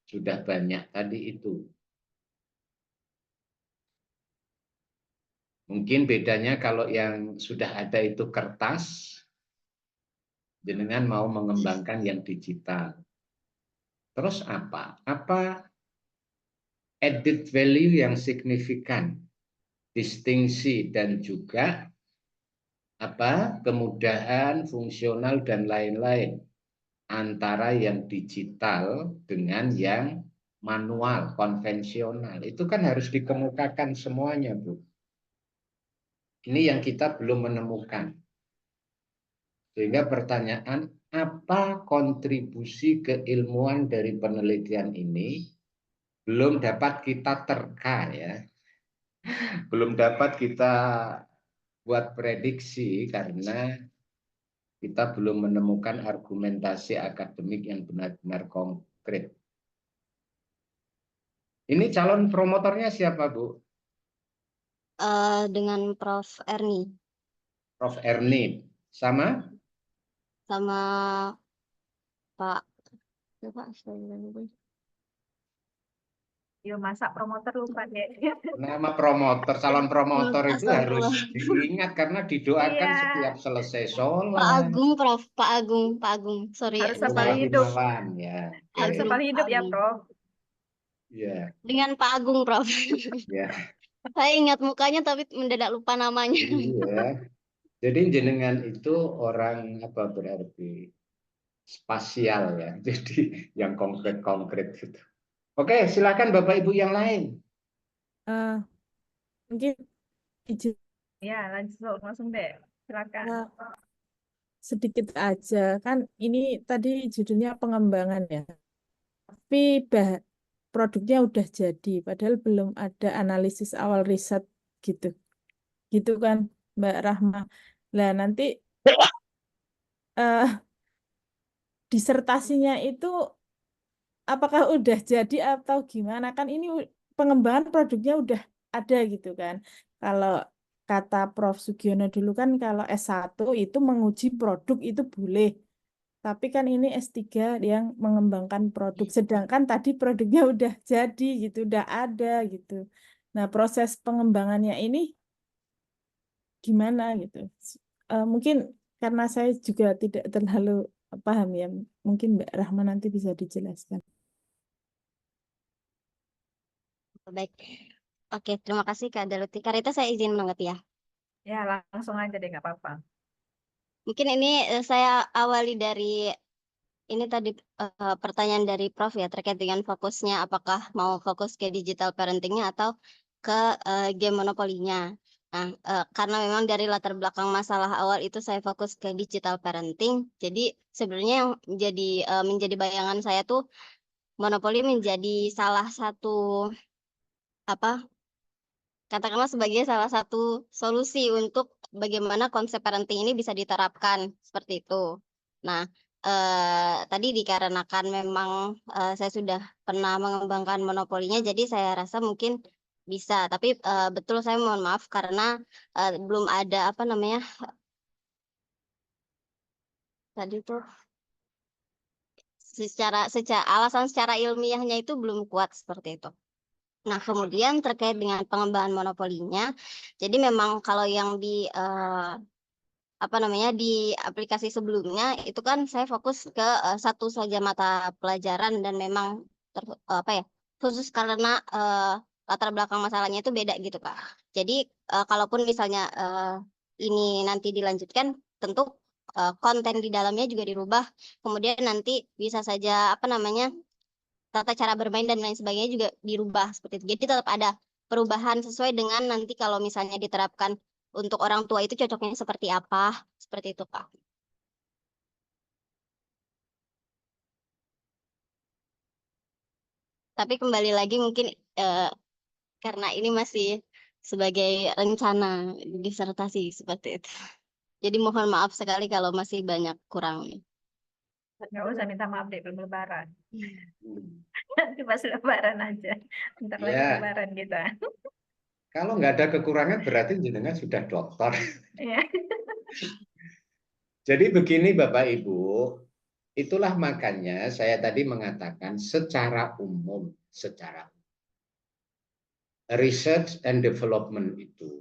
sudah banyak tadi itu? Mungkin bedanya kalau yang sudah ada itu kertas, jenengan mau mengembangkan yang digital. Terus apa? Apa added value yang signifikan, distingsi dan juga apa kemudahan, fungsional dan lain-lain antara yang digital dengan yang manual, konvensional. Itu kan harus dikemukakan semuanya, Bu. Ini yang kita belum menemukan. Sehingga pertanyaan, apa kontribusi keilmuan dari penelitian ini belum dapat kita terka ya. Belum dapat kita buat prediksi karena kita belum menemukan argumentasi akademik yang benar-benar konkret. Ini calon promotornya siapa, Bu? Dengan Prof. Erni Prof. Erni. Sama? sama Pak. Pak, Yo masa promotor lupa deh. Nama promotor, calon promotor itu harus Astagfirullah. diingat karena didoakan Iya, setiap selesai Pak sholat. Agung, Prof. Pak Agung. Sorry ya, harus Bu hafal saya hidup. Rahimawan, ya. Harus Oke. hafal hidup ya, Agung. Prof. Ya, Dengan Pak Agung, Prof. ya. Saya ingat mukanya tapi mendadak lupa namanya. Iya. Jadi jenengan itu orang apa berarti spasial ya. Jadi yang konkret-konkret gitu. Oke, silakan Bapak Ibu yang lain. Eh, mungkin izin Ya, langsung deh. Silakan. sedikit aja kan ini tadi judulnya pengembangan ya, tapi produknya udah jadi padahal belum ada analisis awal riset gitu kan Mbak Rahma. Nah nanti eh, disertasinya itu apakah udah jadi atau gimana kan ini pengembangan produknya udah ada gitu kan. Kalau kata Prof. Sugiono dulu kan kalau S1 itu menguji produk itu boleh. Tapi kan ini S3 yang mengembangkan produk. Sedangkan tadi produknya udah jadi gitu, udah ada gitu. Nah, proses pengembangannya ini gimana gitu. Mungkin karena saya juga tidak terlalu paham ya. Mungkin Mbak Rahma nanti bisa dijelaskan. Baik. Oke, terima kasih Kak Daluti. Karita saya izin menanggapi ya. Ya, langsung aja deh, nggak apa-apa. Mungkin ini saya awali dari ini tadi pertanyaan dari Prof ya terkait dengan fokusnya apakah mau fokus ke digital parentingnya atau ke game monopolinya. Nah, karena memang dari latar belakang masalah awal itu saya fokus ke digital parenting. Jadi sebenarnya yang menjadi bayangan saya tuh monopoli menjadi salah satu apa katakanlah sebagai salah satu solusi untuk bagaimana konsep parenting ini bisa diterapkan seperti itu. Nah, tadi dikarenakan memang saya sudah pernah mengembangkan monopolinya, jadi saya rasa mungkin bisa. Tapi betul saya mohon maaf karena belum ada apa namanya tadi tuh secara alasan secara ilmiahnya itu belum kuat seperti itu. Nah, kemudian terkait dengan pengembangan monopolinya, jadi memang kalau yang di apa namanya di aplikasi sebelumnya itu kan saya fokus ke satu saja mata pelajaran dan memang apa ya khusus karena latar belakang masalahnya itu beda gitu Kak. Jadi kalaupun misalnya ini nanti dilanjutkan tentu konten di dalamnya juga dirubah. Kemudian nanti bisa saja apa namanya tata cara bermain dan lain sebagainya juga dirubah seperti itu. Jadi tetap ada perubahan sesuai dengan nanti kalau misalnya diterapkan untuk orang tua itu cocoknya seperti apa, seperti itu Kak. Tapi kembali lagi mungkin karena ini masih sebagai rencana disertasi seperti itu. Jadi mohon maaf sekali kalau masih banyak kurangnya. Nggak usah minta maaf deh, belum lebaran. Nanti pas lebaran aja. Ntar lagi Ya, lebaran kita. kalau nggak ada kekurangan berarti jenengan sudah doktor. Iya. Jadi begini Bapak Ibu, itulah makanya saya tadi mengatakan secara umum, research and development itu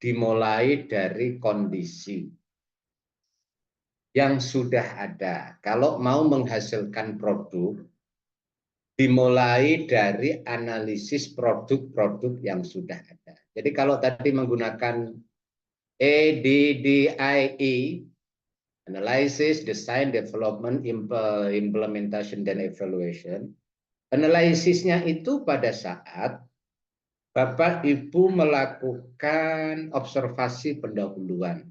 dimulai dari kondisi yang sudah ada. Kalau mau menghasilkan produk, dimulai dari analisis produk-produk yang sudah ada. Jadi kalau tadi menggunakan ADDIE, Analysis, Design, Development, Implementation, dan Evaluation. Analisisnya itu pada saat Bapak Ibu melakukan observasi pendahuluan.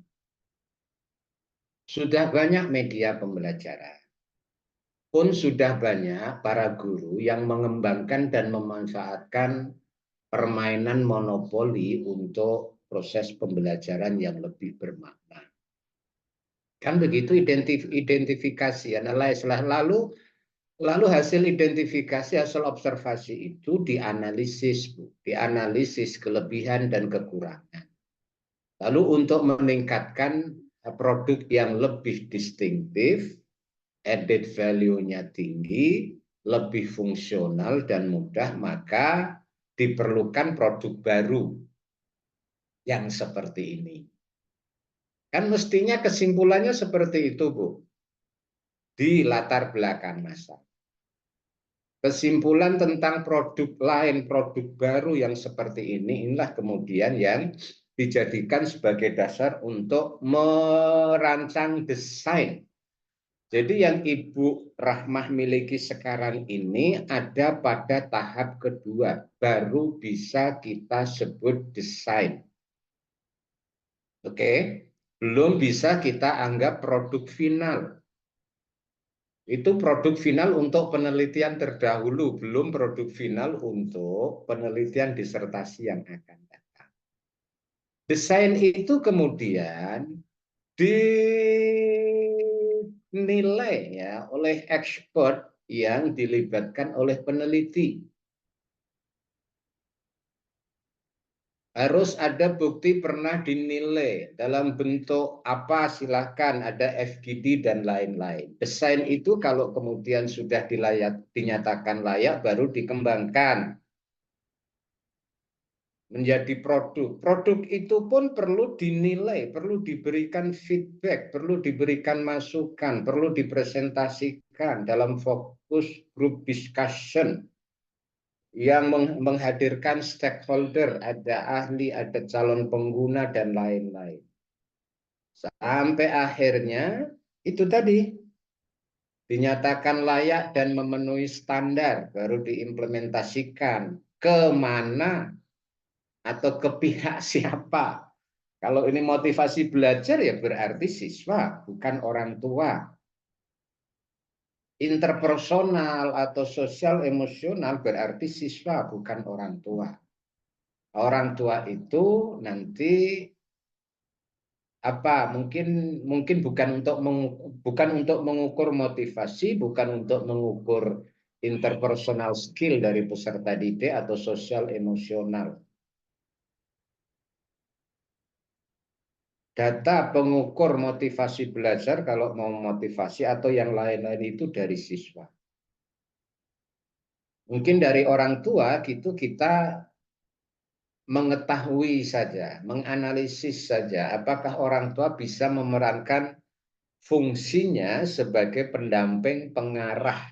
Sudah banyak media pembelajaran. Pun sudah banyak para guru yang mengembangkan dan memanfaatkan permainan monopoli untuk proses pembelajaran yang lebih bermakna. Kan begitu identifikasi, analyze lah. Lalu hasil identifikasi, hasil observasi itu dianalisis, Bu. Dianalisis kelebihan dan kekurangan. Lalu untuk meningkatkan produk yang lebih distinktif, added value-nya tinggi, lebih fungsional dan mudah, maka diperlukan produk baru yang seperti ini. Kan mestinya kesimpulannya seperti itu, Bu. Di latar belakang masa. Kesimpulan tentang produk lain, produk baru yang seperti ini, inilah kemudian yang dijadikan sebagai dasar untuk merancang desain. Jadi yang Ibu Rahmah miliki sekarang ini ada pada tahap kedua, baru bisa kita sebut desain. Oke, belum bisa kita anggap produk final. Itu produk final untuk penelitian terdahulu, belum produk final untuk penelitian disertasi yang akan datang. Desain itu kemudian dinilai ya oleh expert yang dilibatkan oleh peneliti. Harus ada bukti pernah dinilai dalam bentuk apa, silahkan ada FGD dan lain-lain. Desain itu kalau kemudian sudah dinyatakan layak baru dikembangkan menjadi produk. Produk itu pun perlu dinilai, perlu diberikan feedback, perlu diberikan masukan, perlu dipresentasikan dalam fokus group discussion yang menghadirkan stakeholder, ada ahli, ada calon pengguna, dan lain-lain. Sampai akhirnya itu tadi dinyatakan layak dan memenuhi standar, baru diimplementasikan kemana atau ke pihak siapa. Kalau ini motivasi belajar ya berarti siswa, bukan orang tua. Interpersonal atau sosial emosional berarti siswa, bukan orang tua. Orang tua itu nanti apa? Mungkin bukan untuk mengukur motivasi, bukan untuk mengukur interpersonal skill dari peserta didik atau sosial emosional. Data pengukur motivasi belajar kalau mau motivasi atau yang lain-lain itu dari siswa. Mungkin dari orang tua gitu kita mengetahui saja, menganalisis saja apakah orang tua bisa memerankan fungsinya sebagai pendamping, pengarah,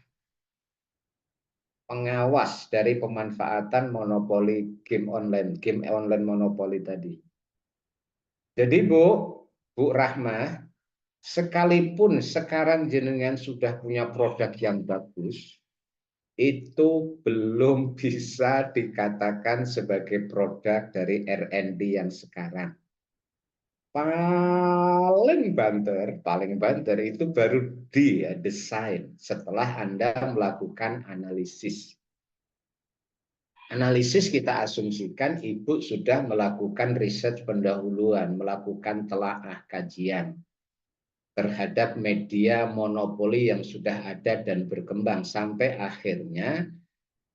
pengawas dari pemanfaatan monopoli game online monopoli tadi. Jadi Bu Rahmah, sekalipun sekarang jenengan sudah punya produk yang bagus, itu belum bisa dikatakan sebagai produk dari R&D yang sekarang. Paling banter itu baru desain setelah Anda melakukan analisis. Analisis kita asumsikan Ibu sudah melakukan riset pendahuluan, melakukan telaah kajian terhadap media monopoli yang sudah ada dan berkembang sampai akhirnya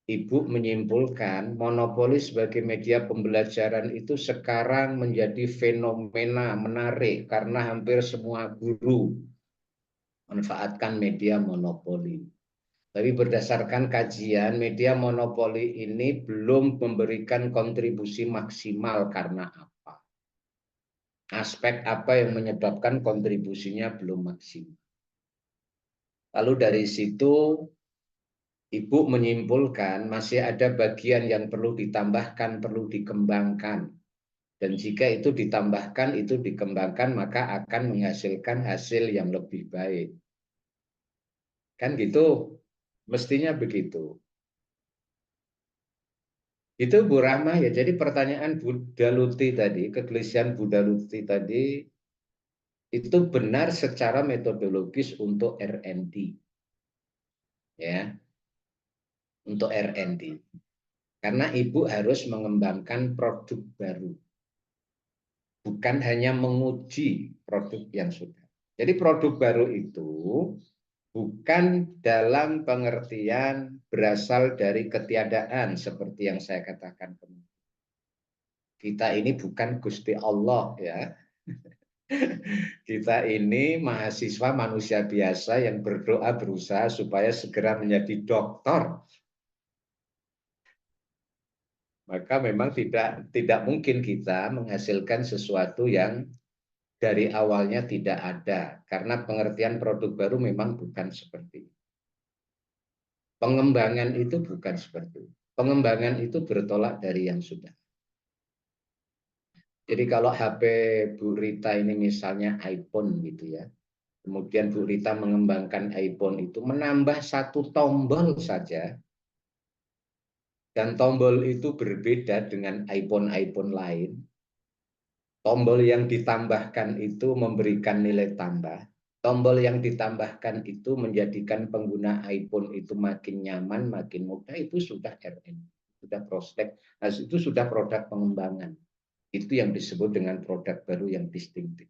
Ibu menyimpulkan monopoli sebagai media pembelajaran itu sekarang menjadi fenomena menarik karena hampir semua guru manfaatkan media monopoli. Tapi berdasarkan kajian, media monopoli ini belum memberikan kontribusi maksimal karena apa? Aspek apa yang menyebabkan kontribusinya belum maksimal? Lalu dari situ Ibu menyimpulkan masih ada bagian yang perlu ditambahkan, perlu dikembangkan. Dan jika itu ditambahkan, itu dikembangkan, maka akan menghasilkan hasil yang lebih baik. Kan gitu, mestinya begitu. Itu Bu Rahmah ya. Jadi pertanyaan Bu Daluti tadi, kegelisahan Bu Daluti tadi, itu benar secara metodologis untuk R&D. Ya, untuk R&D. Karena Ibu harus mengembangkan produk baru. Bukan hanya menguji produk yang sudah. Jadi produk baru itu bukan dalam pengertian berasal dari ketiadaan seperti yang saya katakan. Kita ini bukan Gusti Allah ya. Kita ini mahasiswa manusia biasa yang berdoa berusaha supaya segera menjadi dokter. Maka memang tidak mungkin kita menghasilkan sesuatu yang dari awalnya tidak ada, karena pengertian produk baru memang bukan seperti itu. Pengembangan itu bukan seperti itu. Pengembangan itu bertolak dari yang sudah. Jadi kalau HP Bu Rita ini misalnya iPhone gitu ya, kemudian Bu Rita mengembangkan iPhone itu menambah satu tombol saja, dan tombol itu berbeda dengan iPhone-iPhone lain. Tombol yang ditambahkan itu memberikan nilai tambah. Tombol yang ditambahkan itu menjadikan pengguna iPhone itu makin nyaman, makin mudah, itu sudah RN, sudah prospek, nah, itu sudah produk pengembangan. Itu yang disebut dengan produk baru yang distinktif.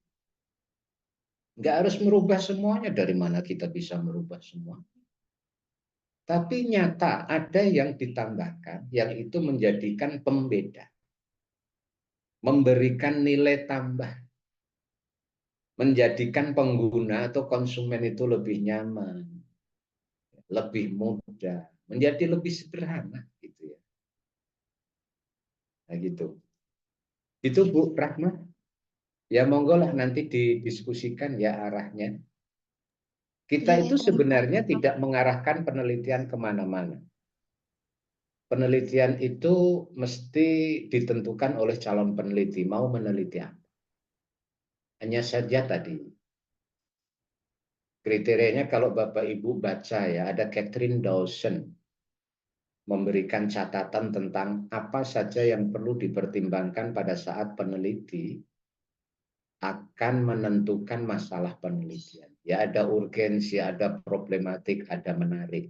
Nggak harus merubah semuanya, dari mana kita bisa merubah semua. Tapi nyata ada yang ditambahkan, yang itu menjadikan pembeda. Memberikan nilai tambah. Menjadikan pengguna atau konsumen itu lebih nyaman. Lebih mudah. Menjadi lebih sederhana. Gitu ya. Nah gitu. Itu Bu Rahma. Ya monggo lah nanti didiskusikan ya arahnya. Kita Iya, itu terima sebenarnya kasih. tidak mengarahkan penelitian kemana-mana. Penelitian itu mesti ditentukan oleh calon peneliti, mau meneliti apa. Hanya saja tadi, kriterianya kalau Bapak Ibu baca ya, ada Catherine Dawson memberikan catatan tentang apa saja yang perlu dipertimbangkan pada saat peneliti akan menentukan masalah penelitian. Ya ada urgensi, ada problematik, ada menarik.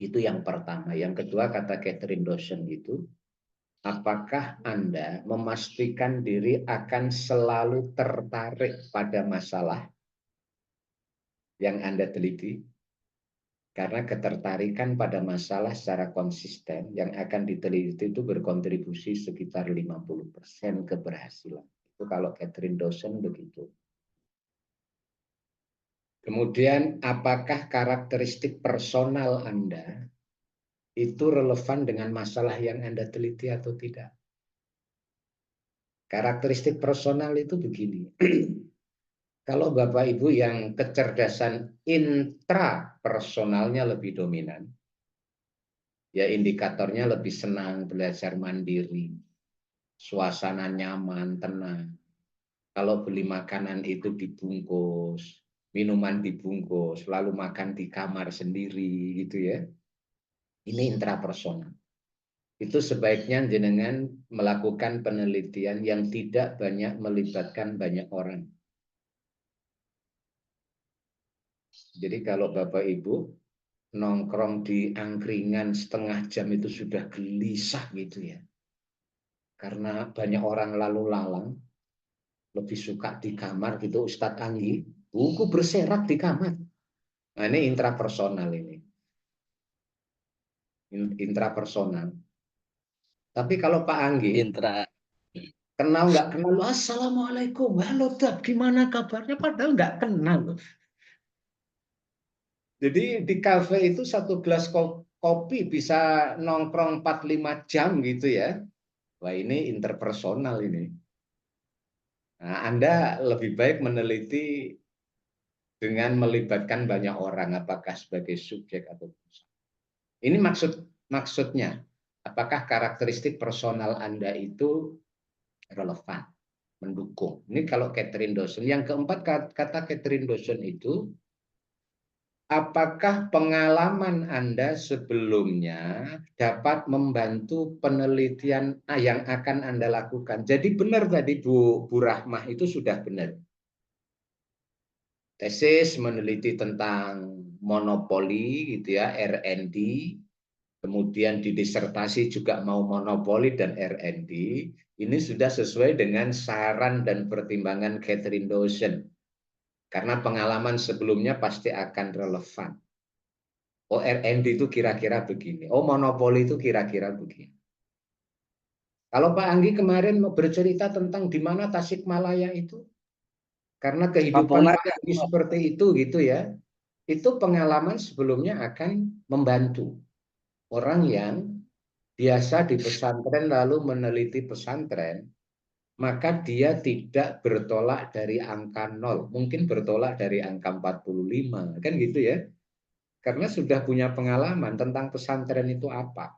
Itu yang pertama. Yang kedua kata Catherine Dawson itu, apakah Anda memastikan diri akan selalu tertarik pada masalah yang Anda teliti? Karena ketertarikan pada masalah secara konsisten yang akan diteliti itu berkontribusi sekitar 50% keberhasilan. Itu kalau Catherine Dawson begitu. Kemudian apakah karakteristik personal Anda itu relevan dengan masalah yang Anda teliti atau tidak? Karakteristik personal itu begini. Kalau Bapak Ibu yang kecerdasan intrapersonalnya lebih dominan, ya indikatornya lebih senang belajar mandiri, suasana nyaman, tenang. Kalau beli makanan itu dibungkus, minuman dibungkus, lalu makan di kamar sendiri gitu ya. Ini intrapersonal. Itu sebaiknya jenengan melakukan penelitian yang tidak banyak melibatkan banyak orang. Jadi kalau Bapak Ibu nongkrong di angkringan setengah jam itu sudah gelisah gitu ya. Karena banyak orang lalu lalang, lebih suka di kamar gitu Ustadz Anggi, buku berserak di kamar. Nah ini intrapersonal ini. Intrapersonal. Tapi kalau Pak Anggi, kenal nggak kenal, assalamualaikum, halo Dap, gimana kabarnya? Padahal nggak kenal loh. Jadi di kafe itu satu gelas kopi bisa nongkrong 4-5 jam gitu ya. Wah ini interpersonal ini. Nah, Anda lebih baik meneliti dengan melibatkan banyak orang, apakah sebagai subjek atau pusat. Ini maksudnya, apakah karakteristik personal Anda itu relevan, mendukung. Ini kalau Catherine Dawson. Yang keempat kata Catherine Dawson itu, apakah pengalaman Anda sebelumnya dapat membantu penelitian yang akan Anda lakukan? Jadi benar tadi Bu Rahmah itu sudah benar. Tesis meneliti tentang monopoli gitu ya, R&D. Kemudian di disertasi juga mau monopoli dan R&D. Ini sudah sesuai dengan saran dan pertimbangan Catherine Dawson. Karena pengalaman sebelumnya pasti akan relevan. Oh, R&D itu kira-kira begini. Oh, monopoli itu kira-kira begini. Kalau Pak Anggi kemarin mau bercerita tentang di mana Tasikmalaya itu, karena Kampung kehidupan Pak Naga. Anggi seperti itu gitu ya, itu pengalaman sebelumnya akan membantu orang yang biasa di pesantren lalu meneliti pesantren, maka dia tidak bertolak dari angka 0, mungkin bertolak dari angka 45, kan gitu ya. Karena sudah punya pengalaman tentang pesantren itu apa.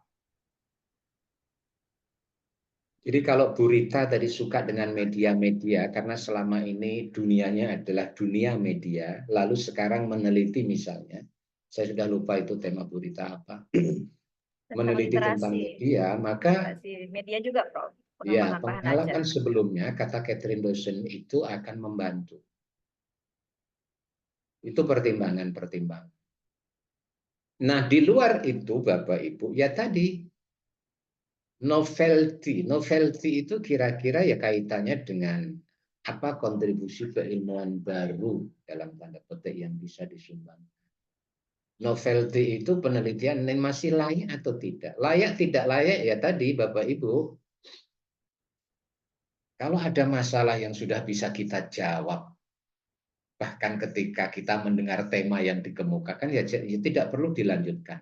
Jadi kalau Bu Rita tadi suka dengan media-media, karena selama ini dunianya adalah dunia media, lalu sekarang meneliti misalnya, saya sudah lupa itu tema Bu Rita apa, Tentang meneliti tentang literasi, media, maka media juga, Prof. ya Pengembangan bahan ajar. pengalaman sebelumnya, kata Catherine Dawson, itu akan membantu. Itu pertimbangan-pertimbangan. Nah, di luar itu, Bapak Ibu, ya tadi, novelty itu kira-kira ya kaitannya dengan apa kontribusi keilmuan baru dalam tanda petik yang bisa disumbang. Novelty itu penelitian masih layak atau tidak. Layak tidak layak ya tadi Bapak Ibu. Kalau ada masalah yang sudah bisa kita jawab, bahkan ketika kita mendengar tema yang dikemukakan ya tidak perlu dilanjutkan.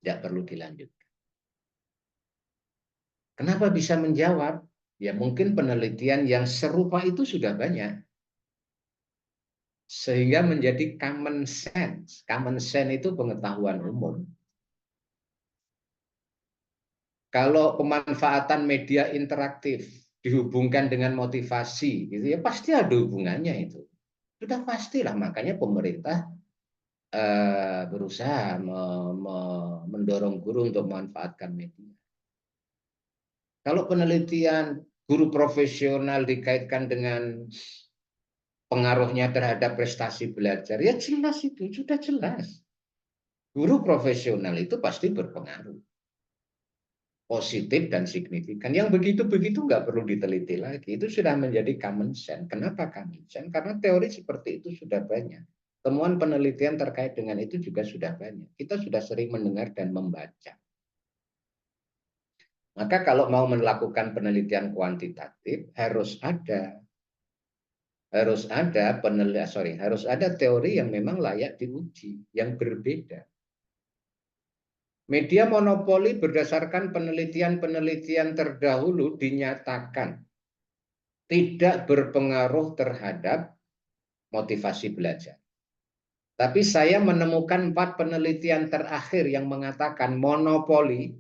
Tidak perlu dilanjutkan. Kenapa bisa menjawab? Ya mungkin penelitian yang serupa itu sudah banyak. Sehingga menjadi common sense. Common sense itu pengetahuan umum. Kalau pemanfaatan media interaktif dihubungkan dengan motivasi, gitu ya pasti ada hubungannya itu. Sudah pastilah, makanya pemerintah berusaha mendorong guru untuk memanfaatkan media. Kalau penelitian guru profesional dikaitkan dengan pengaruhnya terhadap prestasi belajar, ya jelas itu, sudah jelas. Guru profesional itu pasti berpengaruh. Positif dan signifikan. Yang begitu-begitu nggak perlu diteliti lagi. Itu sudah menjadi common sense. Kenapa common sense? Karena teori seperti itu sudah banyak. Temuan penelitian terkait dengan itu juga sudah banyak. Kita sudah sering mendengar dan membaca. Maka kalau mau melakukan penelitian kuantitatif harus ada teori yang memang layak diuji, yang berbeda. Media monopoli berdasarkan penelitian-penelitian terdahulu dinyatakan tidak berpengaruh terhadap motivasi belajar. Tapi saya menemukan 4 penelitian terakhir yang mengatakan monopoli,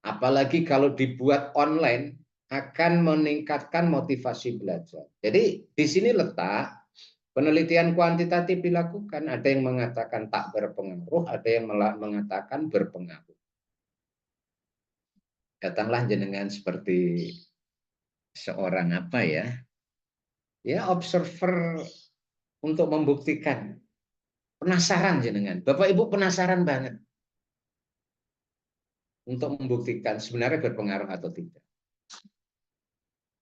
apalagi kalau dibuat online, akan meningkatkan motivasi belajar. Jadi di sini letak penelitian kuantitatif dilakukan. Ada yang mengatakan tak berpengaruh, ada yang mengatakan berpengaruh. Datanglah jenengan seperti seorang apa ya? Ya, observer untuk membuktikan. Penasaran jenengan. Bapak Ibu penasaran banget untuk membuktikan sebenarnya berpengaruh atau tidak.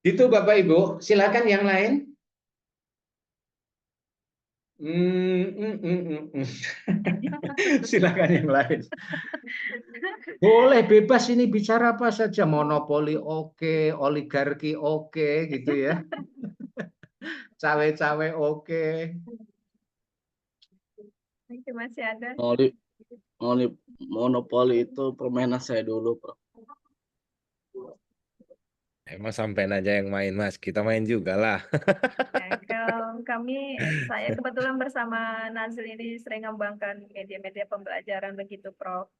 Itu Bapak Ibu, silakan yang lain. Silakan yang lain. Boleh bebas ini bicara apa saja, monopoli oke, oligarki oke, gitu ya. Cawe-cawe oke. Masih ada. Monopoli itu permainan saya dulu, Prof. Emang sampein aja yang main, Mas. Kita main juga lah. Ya, kalau saya kebetulan bersama Nazil ini sering mengembangkan media-media pembelajaran begitu, Prof.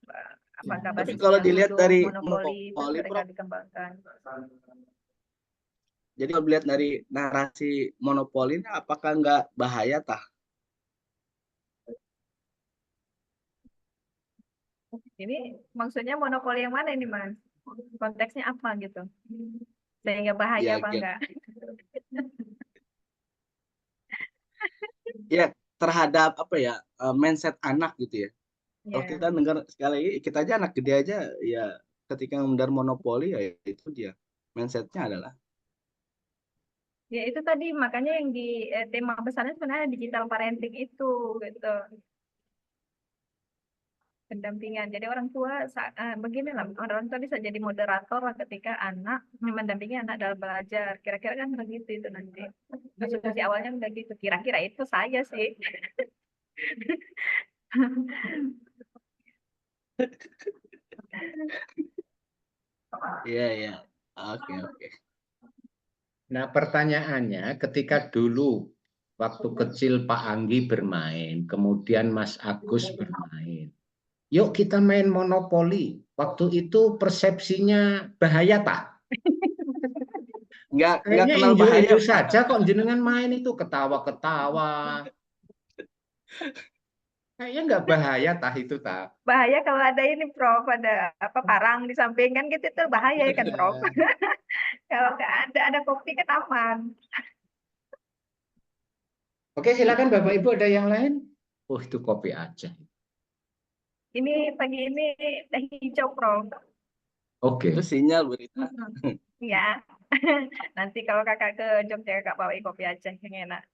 Apakah Tapi basis kalau yang dilihat dulu dari monopoli itu monopoli, sering Prof, dikembangkan. jadi kalau dilihat dari narasi monopoli ini apakah nggak bahaya tah? Ini maksudnya monopoli yang mana ini, Mas? Konteksnya apa gitu? Sehingga bahaya Ya, apa enggak? ya terhadap apa ya, mindset anak gitu ya. Kalau Ya. kita dengar sekali lagi, kita aja anak gede aja ya, ketika mendengar monopoli ya itu dia mindsetnya adalah Ya itu tadi makanya yang di tema besarnya sebenarnya digital parenting itu gitu. Pendampingan. Jadi orang tua beginilah orang tua bisa jadi moderator lah ketika anak mendampingi anak dalam belajar. Kira-kira kan begitu itu nanti. Konsultasi awalnya udah gitu. Kira-kira itu saya sih. Iya, iya. Oke, oke. Nah, pertanyaannya ketika dulu waktu kecil Pak Anggi bermain, kemudian Mas Agus bermain. Yuk kita main monopoli. Waktu itu persepsinya bahaya, Pak. Nggak Kayaknya kenal bahaya, enjoy Pak. saja kok jenengan main itu ketawa-ketawa. Kayaknya nggak bahaya tah itu tah. Bahaya kalau ada ini Prof, ada apa parang di samping kan gitu tuh bahaya kan Prof. Kalau nggak ada kopi kan aman. Oke, silakan Bapak Ibu ada yang lain? Oh, itu kopi aja. Ini pagi ini teh hijau Prof. Oke. Itu sinyal berita. Ya. Nanti kalau kakak ke Jogja kakak bawain kopi Aceh yang enak.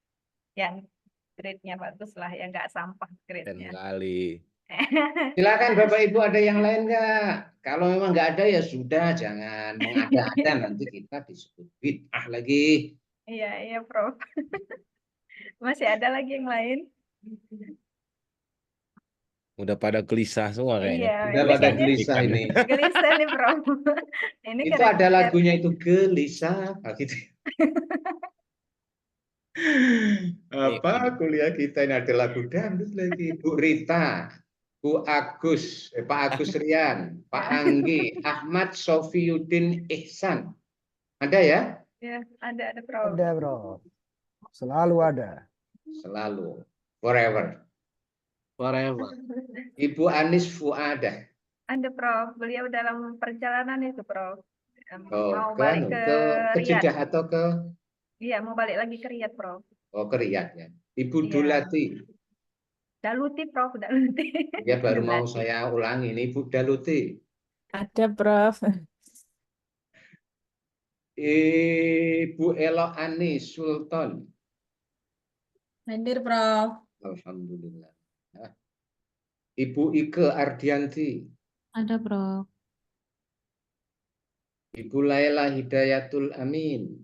Yang grade-nya bagus lah, yang nggak sampah Dan grade-nya. kali. Silakan Bapak Ibu ada yang lain nggak? Kalau memang nggak ada ya sudah, jangan mengada-ada nanti kita disebut bid'ah lagi. Iya, iya Prof. Masih ada lagi yang lain? Udah pada gelisah semua kayaknya. Iya, Udah ini pada kayaknya gelisah ini. gelisah nih Prof. Ini Itu ada lagunya itu gelisah gitu. Apa kuliah kita ini ada lagu dangdut lagi. Bu Rita, Bu Agus, Pak Agus Rian, Pak Anggi, Ahmad Sofiuddin Ihsan. Ada ya? Ya, ada Prof. Ada, Bro. Selalu ada. Selalu. Forever. Forever. Ibu Anis Fuadah. Ada Prof. Beliau dalam perjalanan itu Prof. Oh, Mau balik ke ke Riyadh. Jeddah atau ke Iya, mau balik lagi ke Riyadh Prof. ke Riyadh ya. Ibu Iya. Dulati. Daluti Prof, Daluti. Ya baru mau Dulati. saya ulangi ini Ibu Daluti. Ada, Prof. Ibu Elo Ani Sultan. Hadir, Prof. Alhamdulillah. Nah, Ibu Ike Ardianti. Ada, Prof. Ibu Laila Hidayatul Amin.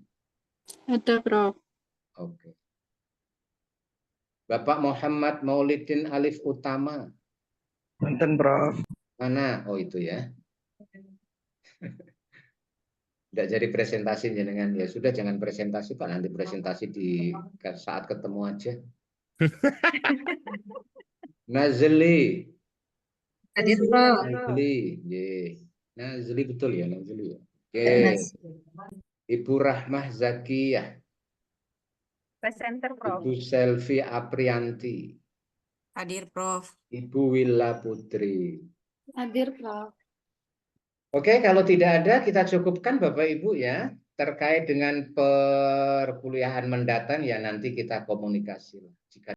Ada, Prof. Oke. Bapak Muhammad Maulidin Alif Utama. Punten, Prof. Mana? Oh itu ya. Tidak jadi presentasi dengan ya sudah jangan presentasi Pak, nanti presentasi di saat ketemu aja. Nazli. Hadir, Prof. Nazli, Nazli betul ya Nazli. Oke. Ibu Rahmah Zakiyah. Presenter Prof. Ibu Selvi Aprianti. Hadir, Prof. Ibu Willa Putri. Hadir, Prof. Oke, kalau tidak ada kita cukupkan Bapak Ibu ya. Terkait dengan perkuliahan mendatang ya nanti kita komunikasi. Jika